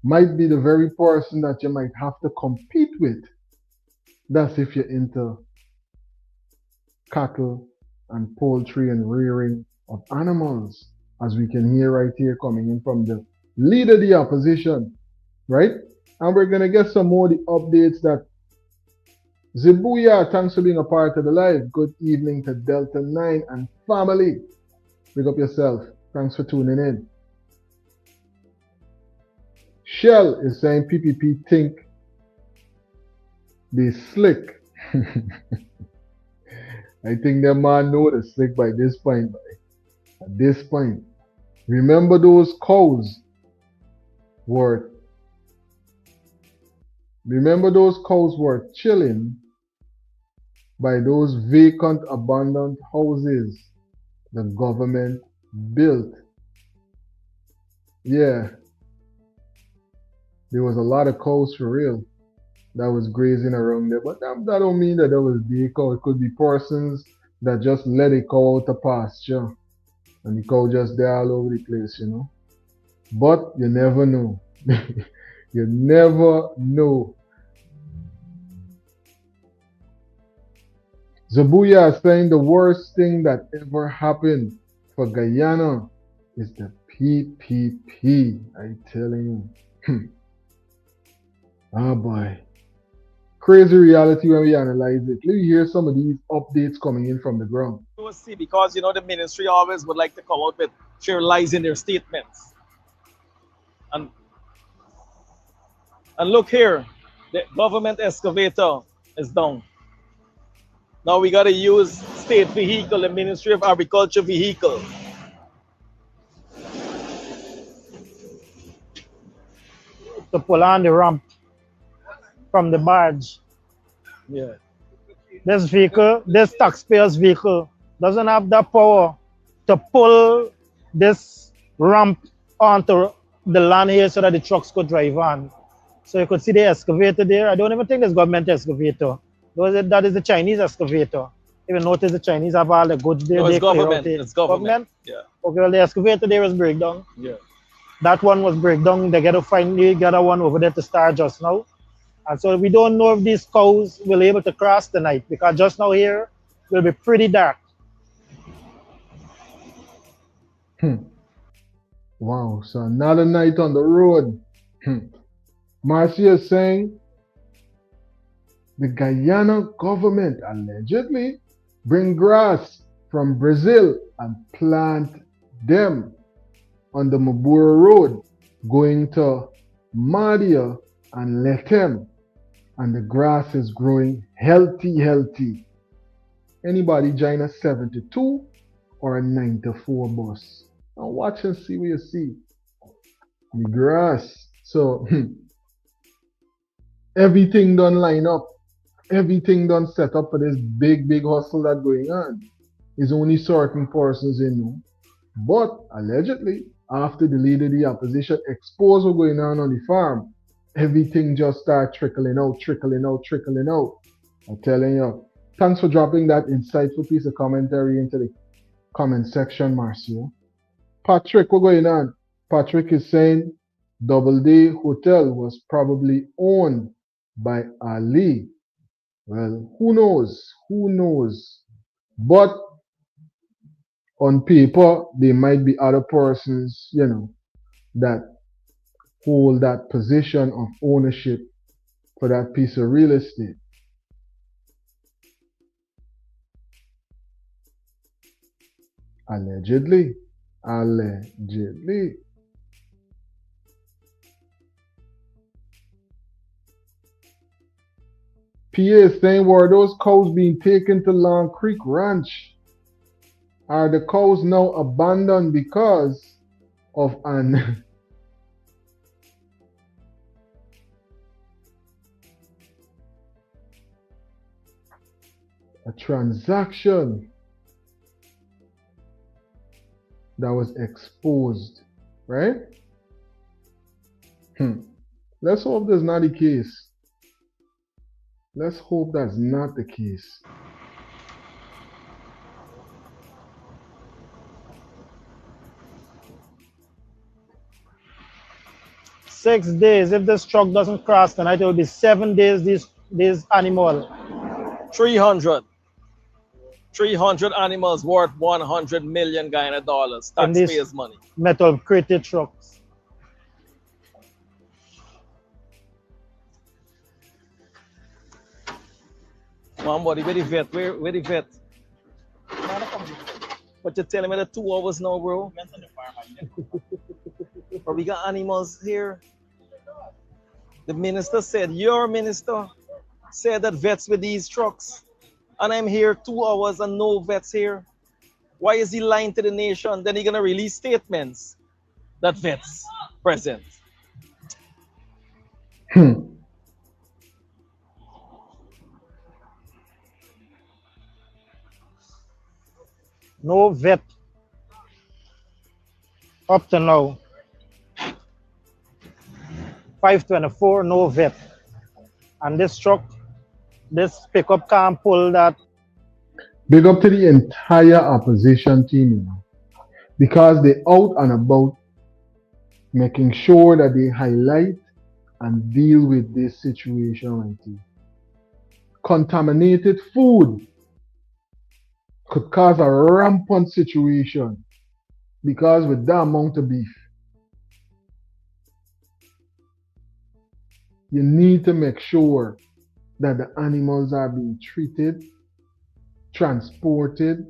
might be the very person that you might have to compete with. That's if you're into cattle and poultry and rearing of animals, as we can hear right here coming in from the leader of the opposition, right? And we're going to get some more of the updates that Zibuya, thanks for being a part of the live. Good evening to Delta9 and family. Pick up yourself. Thanks for tuning in. Shell is saying PPP think they slick. I think that man know the slick by this point. At this point, remember those cows were chilling by those vacant, abandoned houses the government built. Yeah, there was a lot of cows for real that was grazing around there, but that don't mean that there was the cow. It could be persons that just let a cow out the pasture and the cow just there all over the place, you know. But you never know. You never know. Zabuya is saying the worst thing that ever happened for Guyana is the PPP. I'm telling you. Oh boy. Crazy reality when we analyze it. Let me hear some of these updates coming in from the ground.
See, because you know the ministry always would like to come out with sheer lies in their statements. And look here, the government excavator is down. Now we got to use state vehicle, the Ministry of Agriculture vehicle.
To pull on the ramp from the barge.
Yeah.
This vehicle, this taxpayer's vehicle, doesn't have the power to pull this ramp onto the land here so that the trucks could drive on. So you could see the excavator there. I don't even think it's government excavator. That is the Chinese excavator. Even notice the Chinese have all the goods there.
No, it's government. It's government. Yeah.
Okay, well, the excavator there is breakdown.
Yeah.
That one was breakdown. They got to find the other one over there to start just now. And so we don't know if these cows will be able to cross tonight because just now here will be pretty dark.
Wow, so another night on the road. Marcia is saying the Guyana government allegedly bring grass from Brazil and plant them on the Mabura Road going to Madia and Letem, and the grass is growing healthy. Anybody join a 72 or a 94 bus? Now watch and see what you see. The grass. So everything done line up. Everything done set up for this big hustle that's going on. It's only certain persons in know. But allegedly, after the leader of the opposition exposed what's going on the farm, everything just started trickling out. I'm telling you. Thanks for dropping that insightful piece of commentary into the comment section, Marcio. Patrick, what's going on? Patrick is saying Doubleday Hotel was probably owned by Ali. Well, who knows? But on paper, there might be other persons, you know, that hold that position of ownership for that piece of real estate. Allegedly. PA is saying, were those cows being taken to Long Creek Ranch Are the cows now abandoned because of an a transaction that was exposed, right? Let's hope that's not the case. Let's hope that's not the case.
"6 days. If this truck doesn't cross tonight, it will be 7 days. This animal.
300 animals worth 100 million Guyana dollars.
In these
Taxpayers' money.
metal crated trucks.
Come buddy, where the vet? Where the vet? But you're telling me that 2 hours now, bro? But we got animals here. The minister said, your minister said that vets with these trucks. And I'm here 2 hours and no vets here. Why is he lying to the nation? Then he's going to release statements that vets present.
No vet up to now. 524, no vet. And this truck, this pickup can't pull that.
Big up to the entire opposition team, you know, because they out and about making sure that they highlight and deal with this situation right here. Contaminated food could cause a rampant situation because with that amount of beef, you need to make sure that the animals are being treated, transported,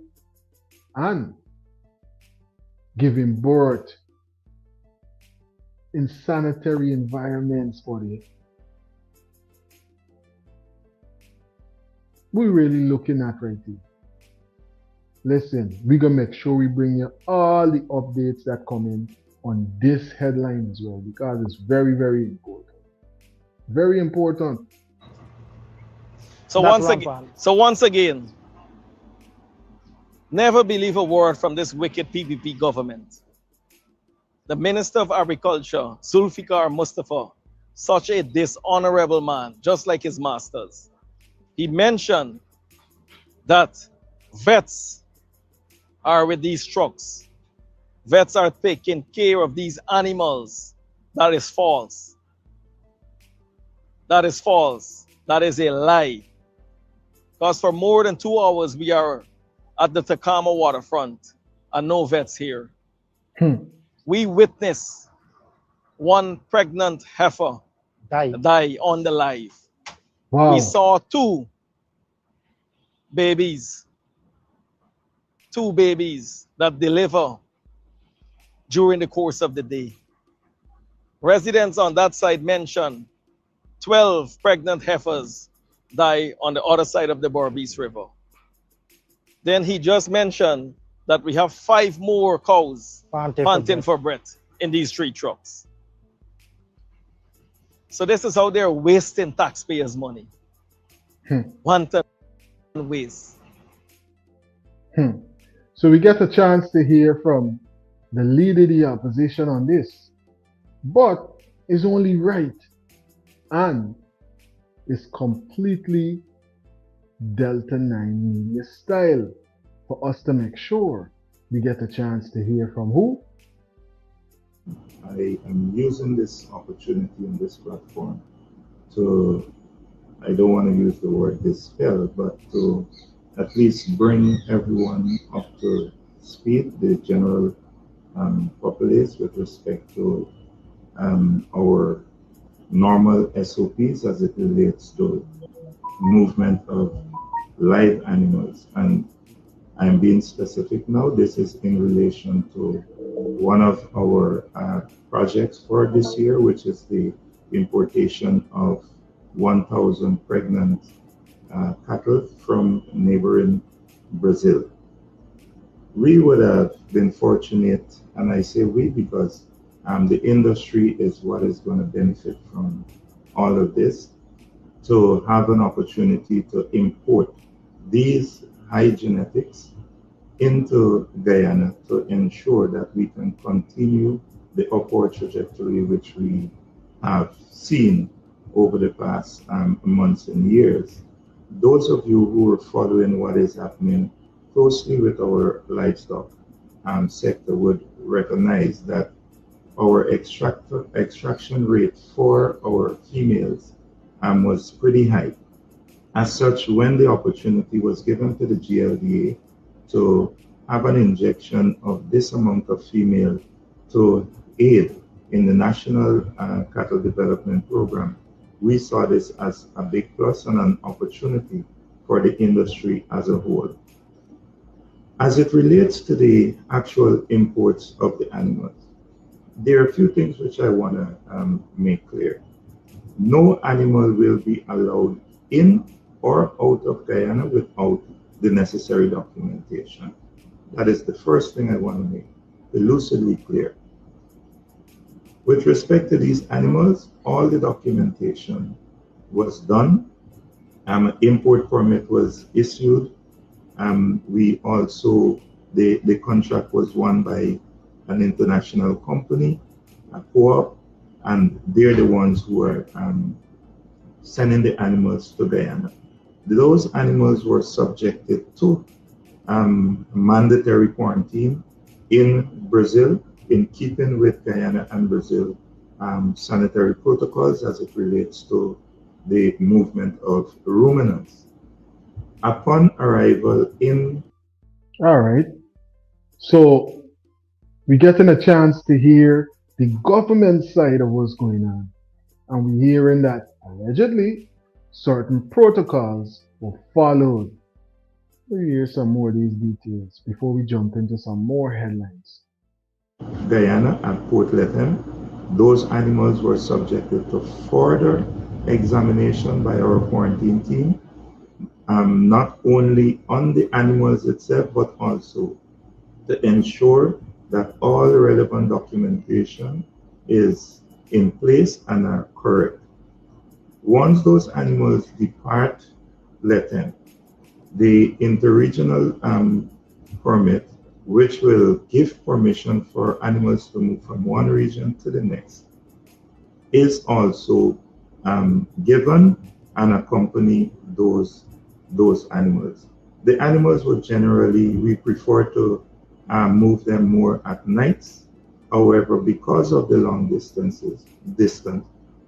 and giving birth in sanitary environments for them. We're really looking at right here. Listen, we're going to make sure we bring you all the updates that come in on this headline as well, because it's very, very important. Very important.
So once again, never believe a word from this wicked PPP government. The Minister of Agriculture, Zulfikar Mustafa, such a dishonorable man, just like his masters. He mentioned that vets are with these trucks. Vets are taking care of these animals. That is false. That is false. That is a lie. Because for more than 2 hours, we are at the Takama waterfront and no vets here. We witnessed one pregnant heifer die on the live.
Wow.
We saw two babies that deliver during the course of the day. Residents on that side mentioned 12 pregnant heifers die on the other side of the Berbice River. Then he just mentioned that we have 5 more cows panting for breath in these 3 trucks. So this is how they're wasting taxpayers' money. Wanton waste.
So we get a chance to hear from the leader of the opposition on this. But it's only right and it's completely Delta9 Media style for us to make sure we get a chance to hear from who?
I am using this opportunity on this platform to, I don't want to use the word dispel, but to at least bring everyone up to speed, the general populace, with respect to our normal SOPs as it relates to movement of live animals. And I'm being specific now. This is in relation to one of our projects for this year, which is the importation of 1,000 pregnant cattle from neighboring Brazil. we would have been fortunate, and I say we because the industry is what is going to benefit from all of this, to have an opportunity to import these high genetics into Guyana to ensure that we can continue the upward trajectory which we have seen over the past months and years. Those of you who are following what is happening closely with our livestock sector would recognize that our extraction rate for our females was pretty high. As such, when the opportunity was given to the GLDA to have an injection of this amount of female to aid in the National Cattle Development Program, we saw this as a big plus and an opportunity for the industry as a whole. As it relates to the actual imports of the animals, there are a few things which I want to make clear. No animal will be allowed in or out of Guyana without the necessary documentation. That is the first thing I want to make lucidly clear. With respect to these animals, all the documentation was done. An import permit was issued. We also, the contract was won by an international company, a co-op, and they're the ones who are sending the animals to Guyana. Those animals were subjected to mandatory quarantine in Brazil, in keeping with Guyana and Brazil sanitary protocols as it relates to the movement of ruminants. Upon arrival in...
All right. So we're getting a chance to hear the government side of what's going on. And we're hearing that allegedly certain protocols were followed. We'll hear some more of these details before we jump into some more headlines.
Guyana at Port Lethem, those animals were subjected to further examination by our quarantine team, not only on the animals itself, but also to ensure that all the relevant documentation is in place and are correct. Once those animals depart Lethem, the interregional permit, which will give permission for animals to move from one region to the next, is also given and accompany those animals. The animals would generally, we prefer to move them more at nights. However, because of the long distance,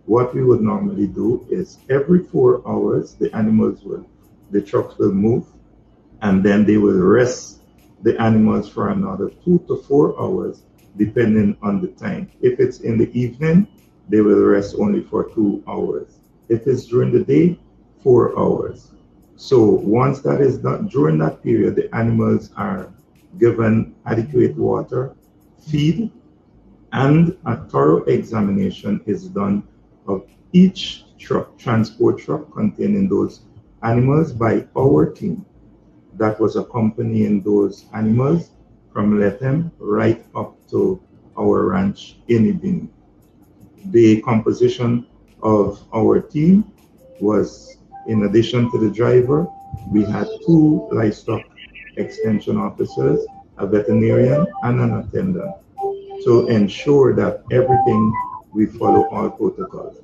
what we would normally do is every 4 hours, the trucks will move, and then they will rest the animals for another 2 to 4 hours, depending on the time. If it's in the evening, they will rest only for 2 hours. If it's during the day, 4 hours. So once that is done, during that period, the animals are given adequate water, feed, and a thorough examination is done of each transport truck containing those animals by our team that was accompanying those animals from Lethem right up to our ranch in Ibini. The composition of our team was, in addition to the driver, we had 2 livestock extension officers, a veterinarian, and an attendant, to ensure that everything, we follow all protocols.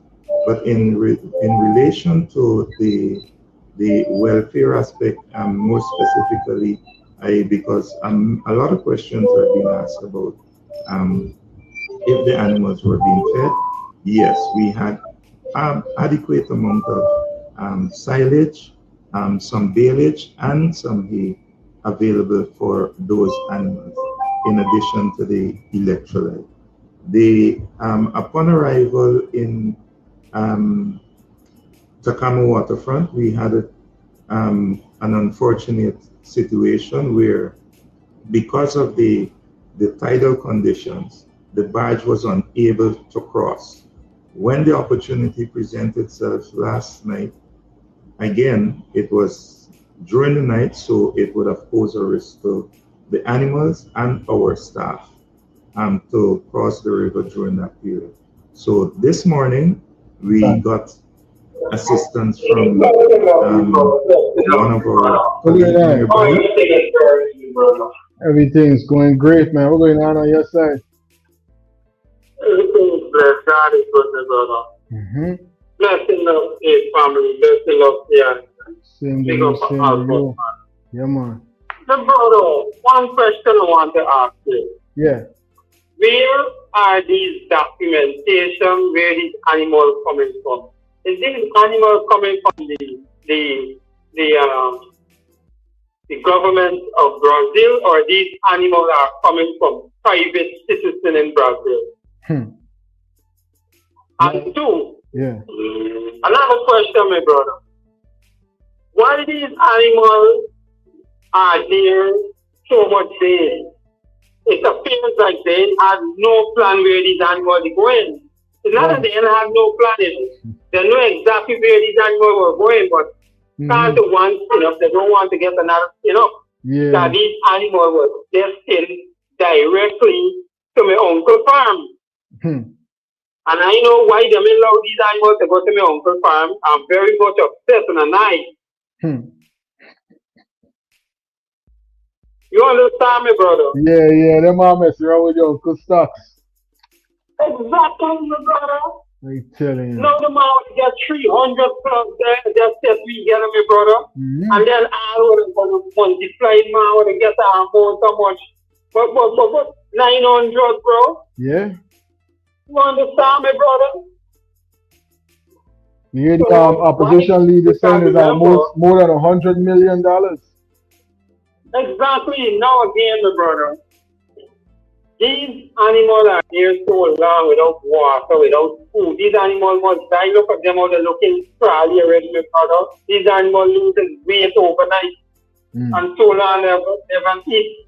But in relation to the welfare aspect, more specifically, because a lot of questions are being asked about if the animals were being fed. Yes, we had adequate amount of silage, some baleage, and some hay available for those animals, in addition to the electrolyte. Upon arrival in Takama waterfront, we had an unfortunate situation where, because of the tidal conditions, the barge was unable to cross. When the opportunity presented itself last night, again, it was during the night, so it would have posed a risk to the animals and our staff to cross the river during that period. So this morning, we got assistance from one of our colleagues nearby.
Everything's going great, man. What's going on your side?
Everything's blessed. God is good, my brother.
Mm-hmm.
Blessing of his family, blessing of the
Same to
big
you,
up
same
all
to
good,
you. Yeah, man.
The brother, one question I want to ask you.
Yeah.
Where are these documentation where these animals coming from? Is these animals coming from the government of Brazil, or these animals are coming from private citizens in Brazil? And two, another question, my brother. Why these animals are there so much there? It appears like they have no plan where these animals are going. It's not that they have no plan. They know exactly where these animals were going, but can't want they don't want to get another that these animals were destined directly to my uncle's farm. And I know why they may allow these animals to go to my uncle's farm. I'm very much upset and annoyed. You understand me, brother?
Yeah, them are messing around with your uncle stocks.
Exactly, my brother.
I telling you.
No, the man would get 300 plus there, just that we get them, my brother. And then I would multiply it, man, would get our amount so much. But 900, bro.
Yeah.
You understand me, brother?
You hear the opposition leader saying it's almost more than $100 million.
Exactly. Now again, my brother. These animals are here so long without water, without food. These animals must die. Look at them how they're looking probably already, my brother. These animals lose weight overnight. And so long they haven't eat.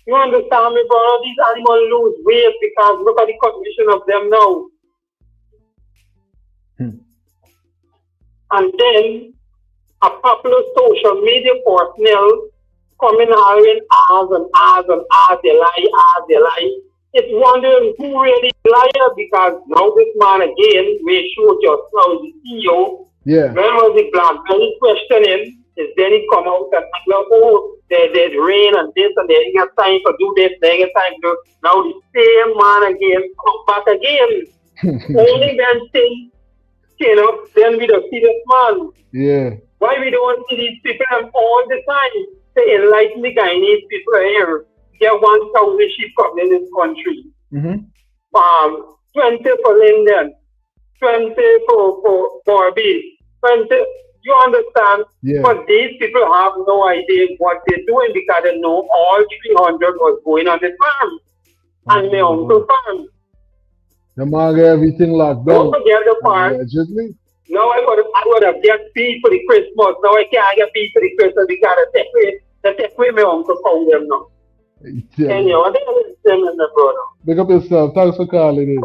You understand me, brother? These animals lose weight because look at the condition of them now. And then a popular social media personnel coming hiring hours and hours and hours they lie. It's wondering who really liar, because now this man again, we showed just now the CEO.
Yeah.
When was the blackberry questioning? Is then he come out and there's rain and this and they ain't got time to do this, they ain't got time to do. Now the same man again come back again. Only when things, then we don't see this man.
Yeah.
Why we don't see these people all the time? They enlighten the Guyanese people here. There are 1,000 sheep coming in this country. 20 for Linden, 20 for Barbie, 20. You understand?
Yeah.
But these people have no idea what they're doing because they know all 300 was going on the farm. And my uncle's farm.
The man got everything locked down.
Don't forget the part.
Allegedly.
No, I would have get paid for the Christmas. Now I can't get paid for the Christmas because they take away my uncle from them now. Anyhow, they understand, my brother.
Pick up yourself. Thanks for calling in.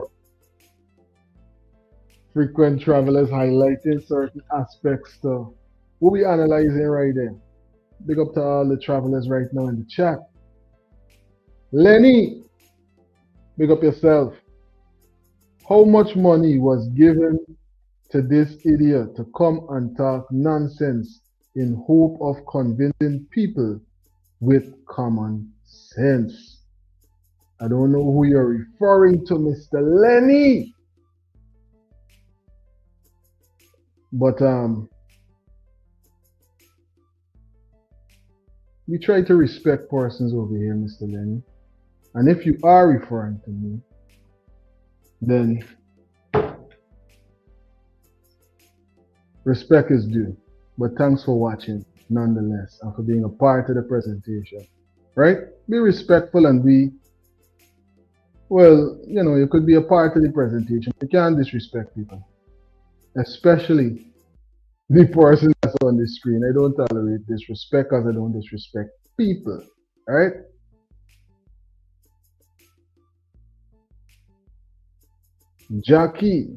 Frequent travelers highlighting certain aspects to what we analyzing right there. Big up to all the travelers right now in the chat. Lenny, big up yourself. How much money was given to this idiot to come and talk nonsense in hope of convincing people with common sense? I don't know who you're referring to, Mr. Lenny. But we try to respect persons over here, Mr. Lenny. And if you are referring to me, then respect is due. But thanks for watching nonetheless and for being a part of the presentation. Right? Be respectful and be, well, you could be a part of the presentation. You can't disrespect people. Especially the person that's on the screen. I don't tolerate disrespect because I don't disrespect people. Alright? Jackie.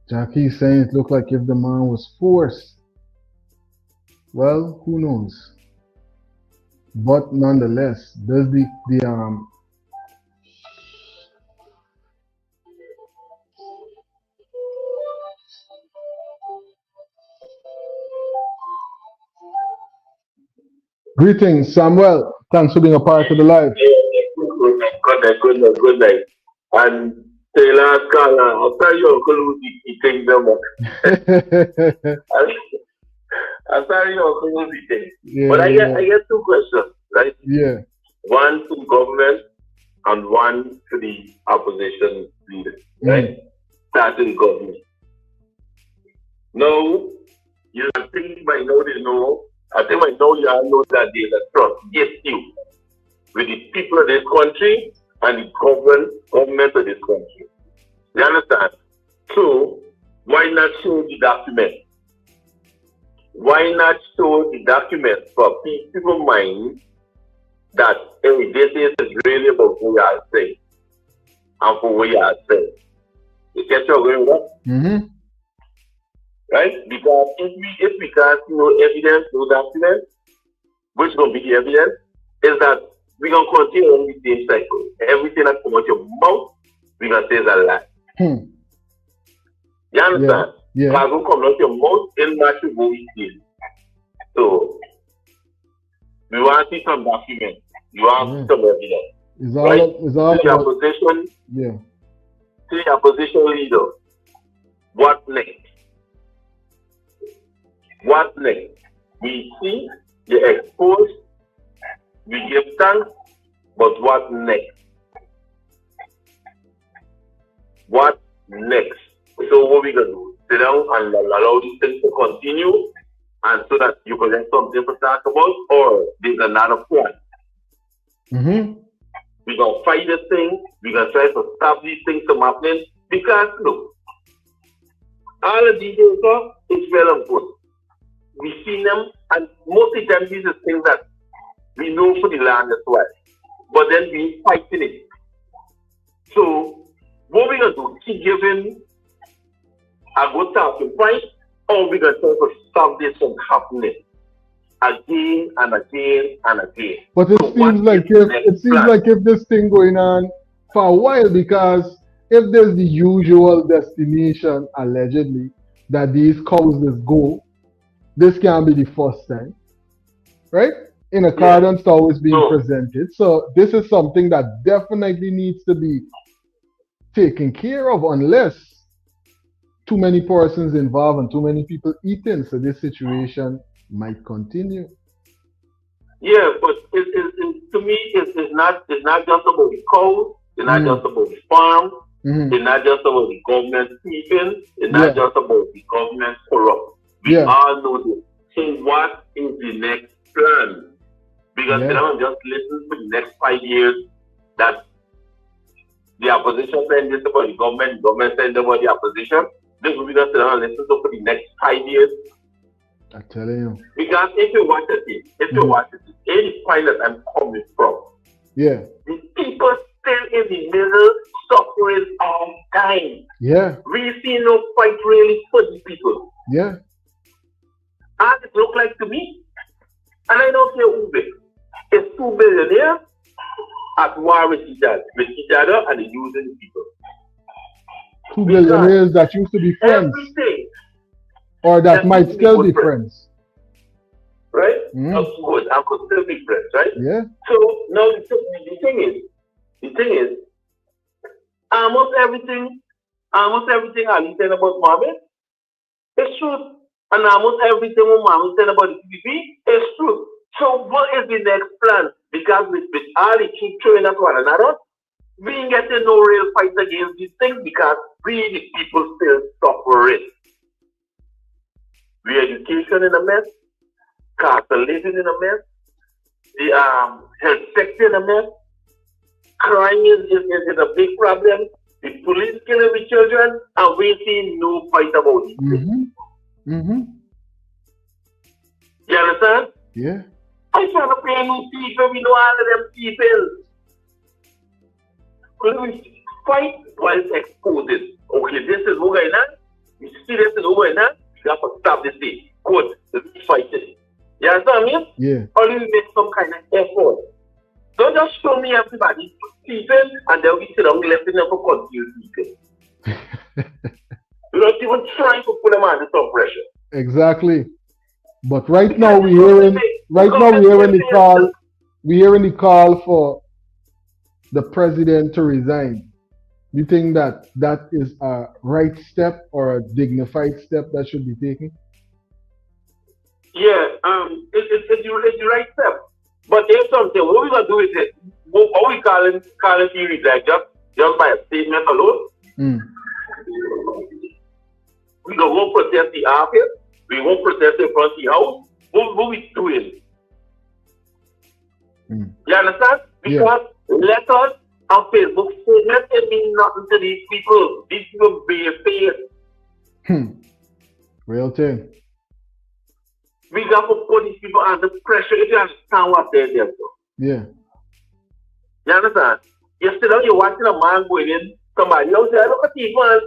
Jackie's saying it looked like if the man was forced. Well, who knows? But nonetheless, does the greetings, Samuel. Thanks for being a part of the live.
Good night. And Taylor Scala, I'll tell you, Uncle Lucy, he thinks them up. I'll tell you, Uncle Lucy things. But I get two questions, right?
Yeah.
One to government and one to the opposition leader, right? Starting government. No, you think by now they know. I think by now you all know that there's a trust against you with the people of this country and the government of this country. You understand? So, why not show the document? Why not show the document for people's mind that, hey, this is really about what you are saying and for what you are saying? You get your way with that? Right? Because if we can't see no evidence, no document, which is going to be the evidence, is that we're going to continue on the same cycle. Everything that comes out your mouth, we're going to say is a lie. You understand?
Yeah.
Because what comes out your mouth is not what we feel. So, we want to see some documents. We want to see some evidence.
It's all
to your opposition, to your opposition leader, what next? What next? We see, you expose, we give thanks, but what next? What next? So what we gonna do? Sit down and allow these things to continue, and so that you can get something to talk about, or there's another point. We're gonna fight this thing, we're gonna try to stop these things from happening, because look, all of these data is well and good. We see them, and most of the time these are things that we know for the land as well. But then we fighting it. So what we're gonna do? Keep giving a good talking point, or we're gonna try to stop this from happening again and again and again.
But it seems like if this thing going on for a while, because if there's the usual destination allegedly that these cows just go, this can't be the first time, right? In accordance to how it's being presented. So this is something that definitely needs to be taken care of, unless too many persons involved and too many people eating. So this situation might continue.
Yeah, but to me, it's not just about the cows. It's not just about the farm. It's not just about the government sleeping. It's not just about the government corrupt. We all know this. So what is the next plan? Because they don't just listen for the next 5 years that the opposition saying this about the government saying about the opposition. This will be just listen to for the next 5 years.
I'm telling you.
Because if you watch it, any point that I'm coming from, the people still in the middle suffering all time. We see no fight really for the people. And it look like to me, and I don't care who they, it's 2 billionaires at war with each other and they're using the people.
2 billionaires that used to be friends. Or that might still be friends.
Right? Of course, I could still be friends, right? So now the thing is, almost everything Ali said about Mohamed is true. And almost everything Mohamed said about the PPP is true. So what is the next plan? Because with Ali keep throwing at one another, we ain't getting no real fight against these things because we the people still suffer it. The education in a mess, cost of living in a mess, the health sector in a mess, crime is a big problem, the police killing the children, and we see no fight about these things. You understand? I'm trying to pay new people, we know all of them people. We fight while exposing. Okay, this is what's going on. We students in over now, you have to stop this thing. Quote, the fighting. You understand me?
Yeah.
Only make some kind of effort. Don't just show me everybody people and then we sit down left them for confused people. We're not even trying to put them under some pressure.
Exactly. But right now we're hearing the call for the president to resign. You think that is a right step or a dignified step that should be taken?
Yeah, it's the right step. But there's something. What we gonna do is it? What we calling theory like just by a statement alone? We don't want to protest the office. We won't protest the front of the house. What we doing? You understand? Because letters on Facebook statements it mean nothing to these people. These people be fair.
Real thing.
We got to put these people under pressure if you understand what they're there for.
Yeah.
You understand? Yesterday you're watching a man going in, somebody else say, look at thief man,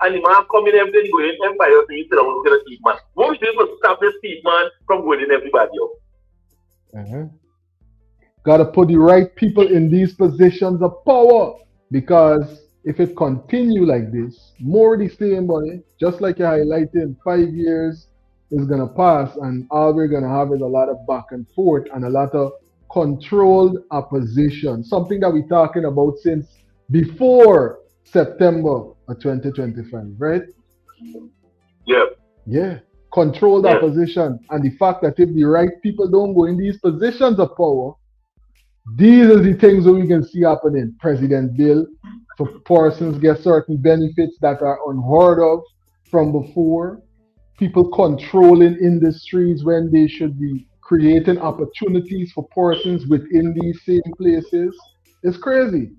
and the man coming every day going in, everybody else saying, look at the thief man. What we do to stop this thief man from going in everybody else?
Got to put the right people in these positions of power, because if it continue like this, more of the same, boy, just like you highlighted, 5 years is going to pass and all we're going to have is a lot of back and forth and a lot of controlled opposition, something that we're talking about since before September of 2025, right? Yeah, controlled opposition, and the fact that if the right people don't go in these positions of power, these are the things that we can see happening. President Bill, for persons get certain benefits that are unheard of from before. People controlling industries when they should be creating opportunities for persons within these same places. It's crazy.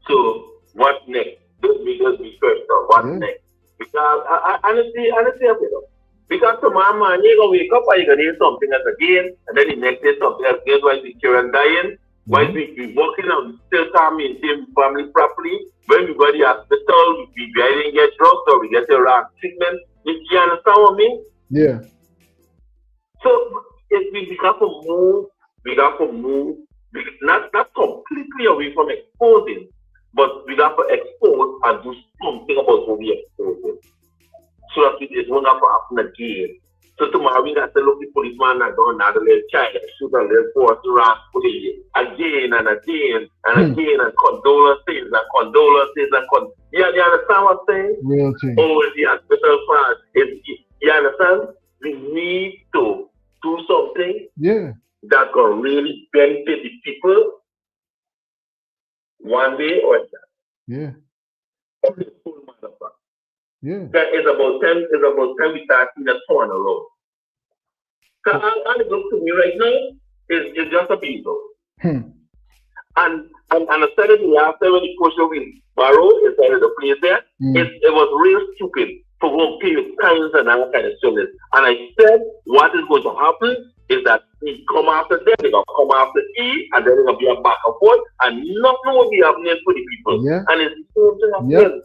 So what next? Just be first. What next? Because honestly, because tomorrow morning you're gonna wake up and you're gonna hear something else again, and then the next day something else again. While the children dying, while we working and we still can't maintain family properly. When we go to the hospital, we didn't get drugs or we get the wrong treatment. You understand what I mean?
Yeah.
So if we got to move, not completely away from exposing, but we got to expose and do something about what we exposing, so that it won't have to happen again. So tomorrow we got to look the policeman and go another little child, shoot a little force around police again and again and again, and condolences. You understand what I'm saying?
Real thing.
Oh, the hospital part. You understand? We need to do something that can really benefit the people one way or another. It's about time we start seeing a turn around. So all it looks to me right now is just a people. And I said it last time when the coach will borrow inside of the place there, it was real stupid for one period times and all kind of service. And I said what is going to happen is that we come after them, they're gonna come after E, and then there's gonna be a back and forth, and nothing will be happening for the people. And it's the same thing happening.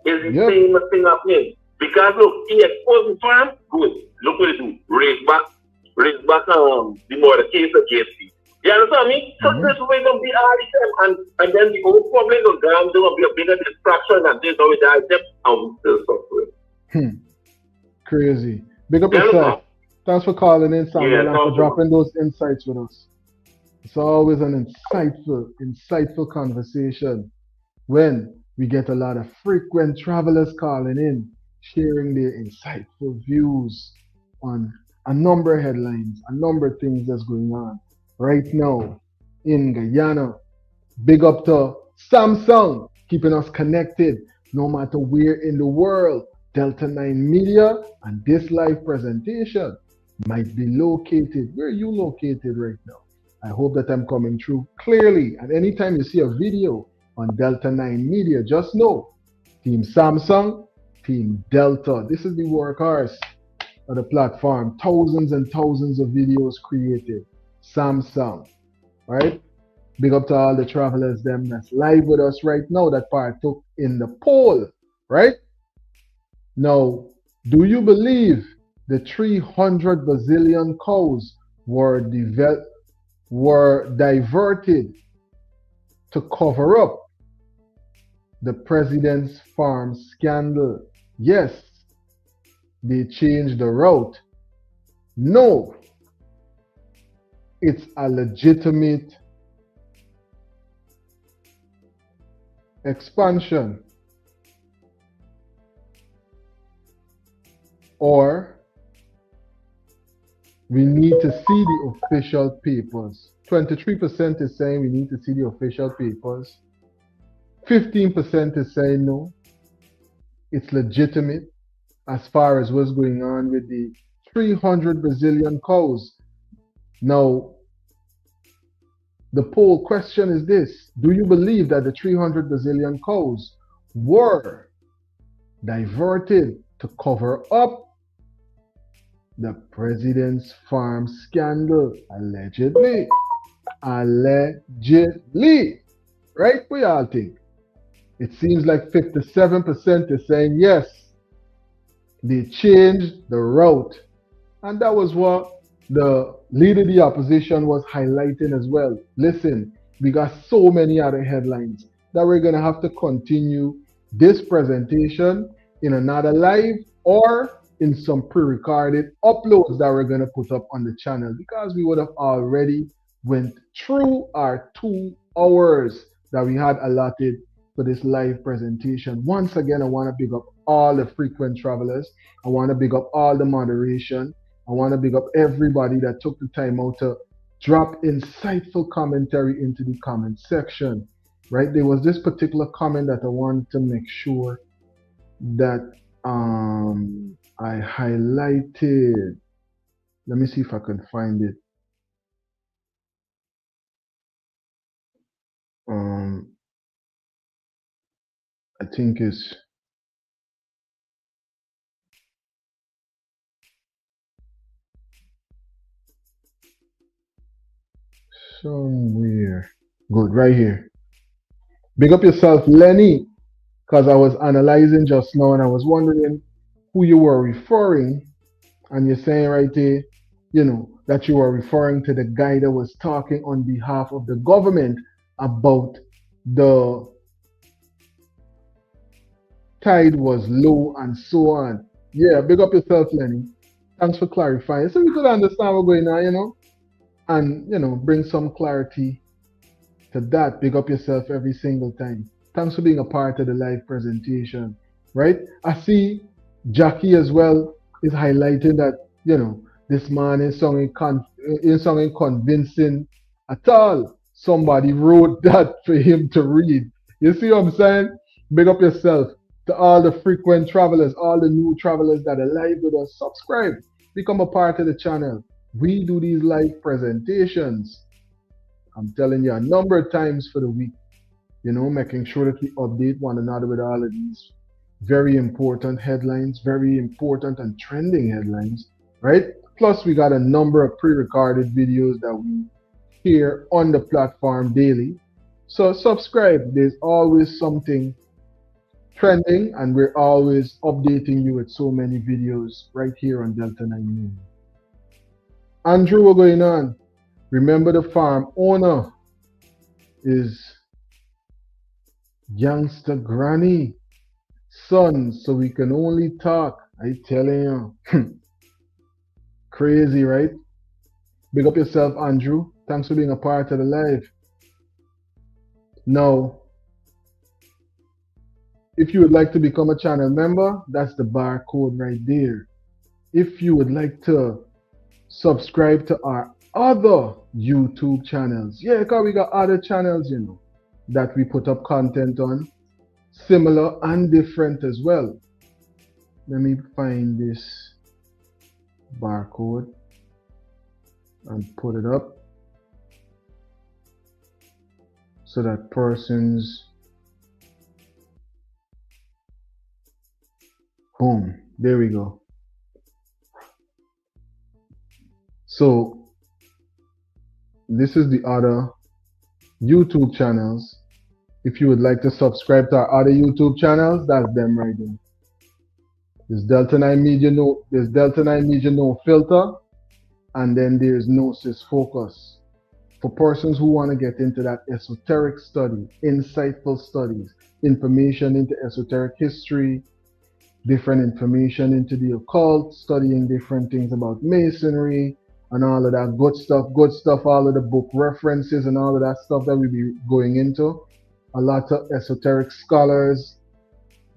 It's the same thing happening. Because look, he exposed the farm, good. Look what it do. Raise back the murder case against me. You understand me? So this way gonna be all the time, and then the whole public will gonna be a bigger distraction, and this how we die them, and we still suffering.
Crazy. Big up yourself. Thanks for calling in, Sam, and for dropping those insights with us. It's always an insightful conversation when we get a lot of frequent travelers calling in, sharing their insightful views on a number of headlines, a number of things that's going on right now in Guyana. Big up to Samsung, keeping us connected no matter where in the world. Delta9 Media and this live presentation might be located. Where are you located right now? I hope that I'm coming through clearly. And anytime you see a video on Delta9 Media, just know Team Samsung, Team Delta. This is the workhorse of the platform. Thousands and thousands of videos created. Samsung, right? Big up to all the travelers them that's live with us right now that partook in the poll, right? Now, do you believe the 300 Brazilian cows were diverted to cover up the president's farm scandal? Yes, they changed the route. No, it's a legitimate expansion. Or we need to see the official papers. 23% is saying we need to see the official papers. 15% is saying no, it's legitimate as far as what's going on with the 300 Brazilian cows. Now, the poll question is this: do you believe that the 300 Brazilian cows were diverted to cover up the president's farm scandal? Allegedly. Allegedly. Right? We all think. It seems like 57% is saying yes, they changed the route. And that was what the leader of the opposition was highlighting as well. Listen, we got so many other headlines that we're going to have to continue this presentation in another live or in some pre-recorded uploads that we're going to put up on the channel, because we would have already went through our 2 hours that we had allotted for this live presentation. Once again, I want to big up all the frequent travelers. I want to big up all the moderation. I want to big up everybody that took the time out to drop insightful commentary into the comment section, right? There was this particular comment that I wanted to make sure that I highlighted. Let me see if I can find it. I think it's somewhere. Good, right here. Big up yourself, Lenny, because I was analyzing just now and I was wondering who you were referring, and you're saying right there, that you were referring to the guy that was talking on behalf of the government about the tide was low and so on. Yeah, big up yourself, Lenny. Thanks for clarifying. So we could understand what's going on, and bring some clarity to that. Big up yourself every single time. Thanks for being a part of the live presentation, right? I see Jackie as well is highlighting that, this man is sounding convincing at all. Somebody wrote that for him to read. You see what I'm saying? Big up yourself. To all the frequent travelers, all the new travelers that are live with us, subscribe, become a part of the channel. We do these live presentations, I'm telling you, a number of times for the week, making sure that we update one another with all of these very important headlines, very important and trending headlines, right? Plus, we got a number of pre-recorded videos that we share on the platform daily. So subscribe. There's always something trending, and we're always updating you with so many videos right here on Delta9 Media. Andrew, what's going on? Remember, the farm owner is youngster granny son, so we can only talk. I telling you. Crazy, right? Big up yourself, Andrew. Thanks for being a part of the live. Now, if you would like to become a channel member, that's the barcode right there. If you would like to subscribe to our other YouTube channels, because we got other channels, that we put up content on, similar and different as well. Let me find this barcode and put it up so that persons, boom, there we go. So this is the other YouTube channels. If you would like to subscribe to our other YouTube channels, that's them right there. There's Delta9 Media No Filter, and then there's Gnosis Focus. For persons who want to get into that esoteric study, insightful studies, information into esoteric history, different information into the occult, studying different things about masonry, and all of that good stuff, all of the book references and all of that stuff that we'll be going into. A lot of esoteric scholars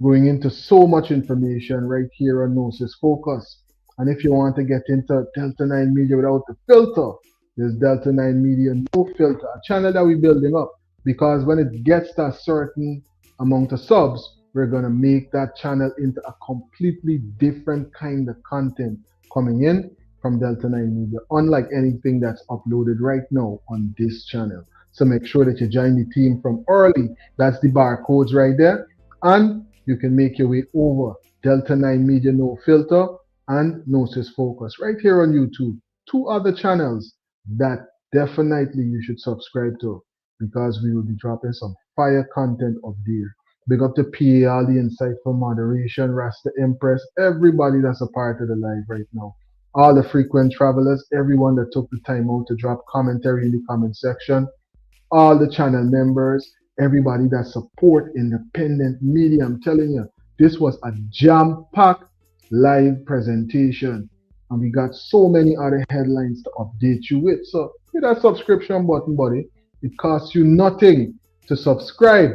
going into so much information right here on Gnosis Focus. And if you want to get into Delta9 Media without the filter, there's Delta9 Media No Filter, a channel that we're building up, because when it gets to a certain amount of subs, we're going to make that channel into a completely different kind of content coming in from Delta9 Media, unlike anything that's uploaded right now on this channel. So make sure that you join the team from early. That's the barcodes right there. And you can make your way over Delta9 Media No Filter and Gnosis Focus right here on YouTube. Two other channels that definitely you should subscribe to, because we will be dropping some fire content up there. Big up to PA, all the insightful moderation, Rasta Empress, everybody that's a part of the live right now. All the frequent travelers, everyone that took the time out to drop commentary in the comment section, all the channel members, everybody that support independent media. I'm telling you, this was a jam-packed live presentation, and we got so many other headlines to update you with. So hit that subscription button, buddy. It costs you nothing to subscribe,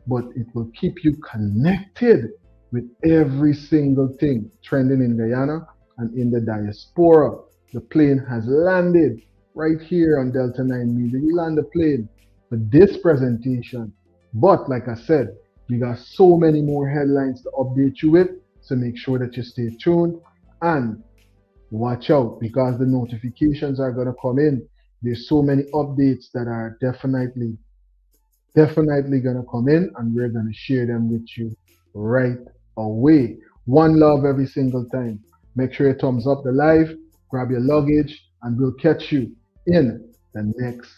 but it will keep you connected with every single thing trending in Guyana and in the diaspora. The plane has landed right here on Delta9 Media. We land the plane for this presentation. But like I said, we got so many more headlines to update you with. So make sure that you stay tuned and watch out, because the notifications are going to come in. There's so many updates that are definitely going to come in, and we're going to share them with you right away. One love every single time. Make sure you thumbs up the live, grab your luggage, and we'll catch you in the next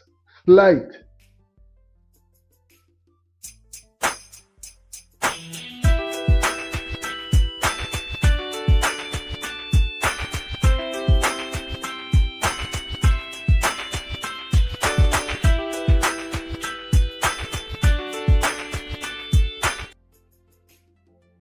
flight.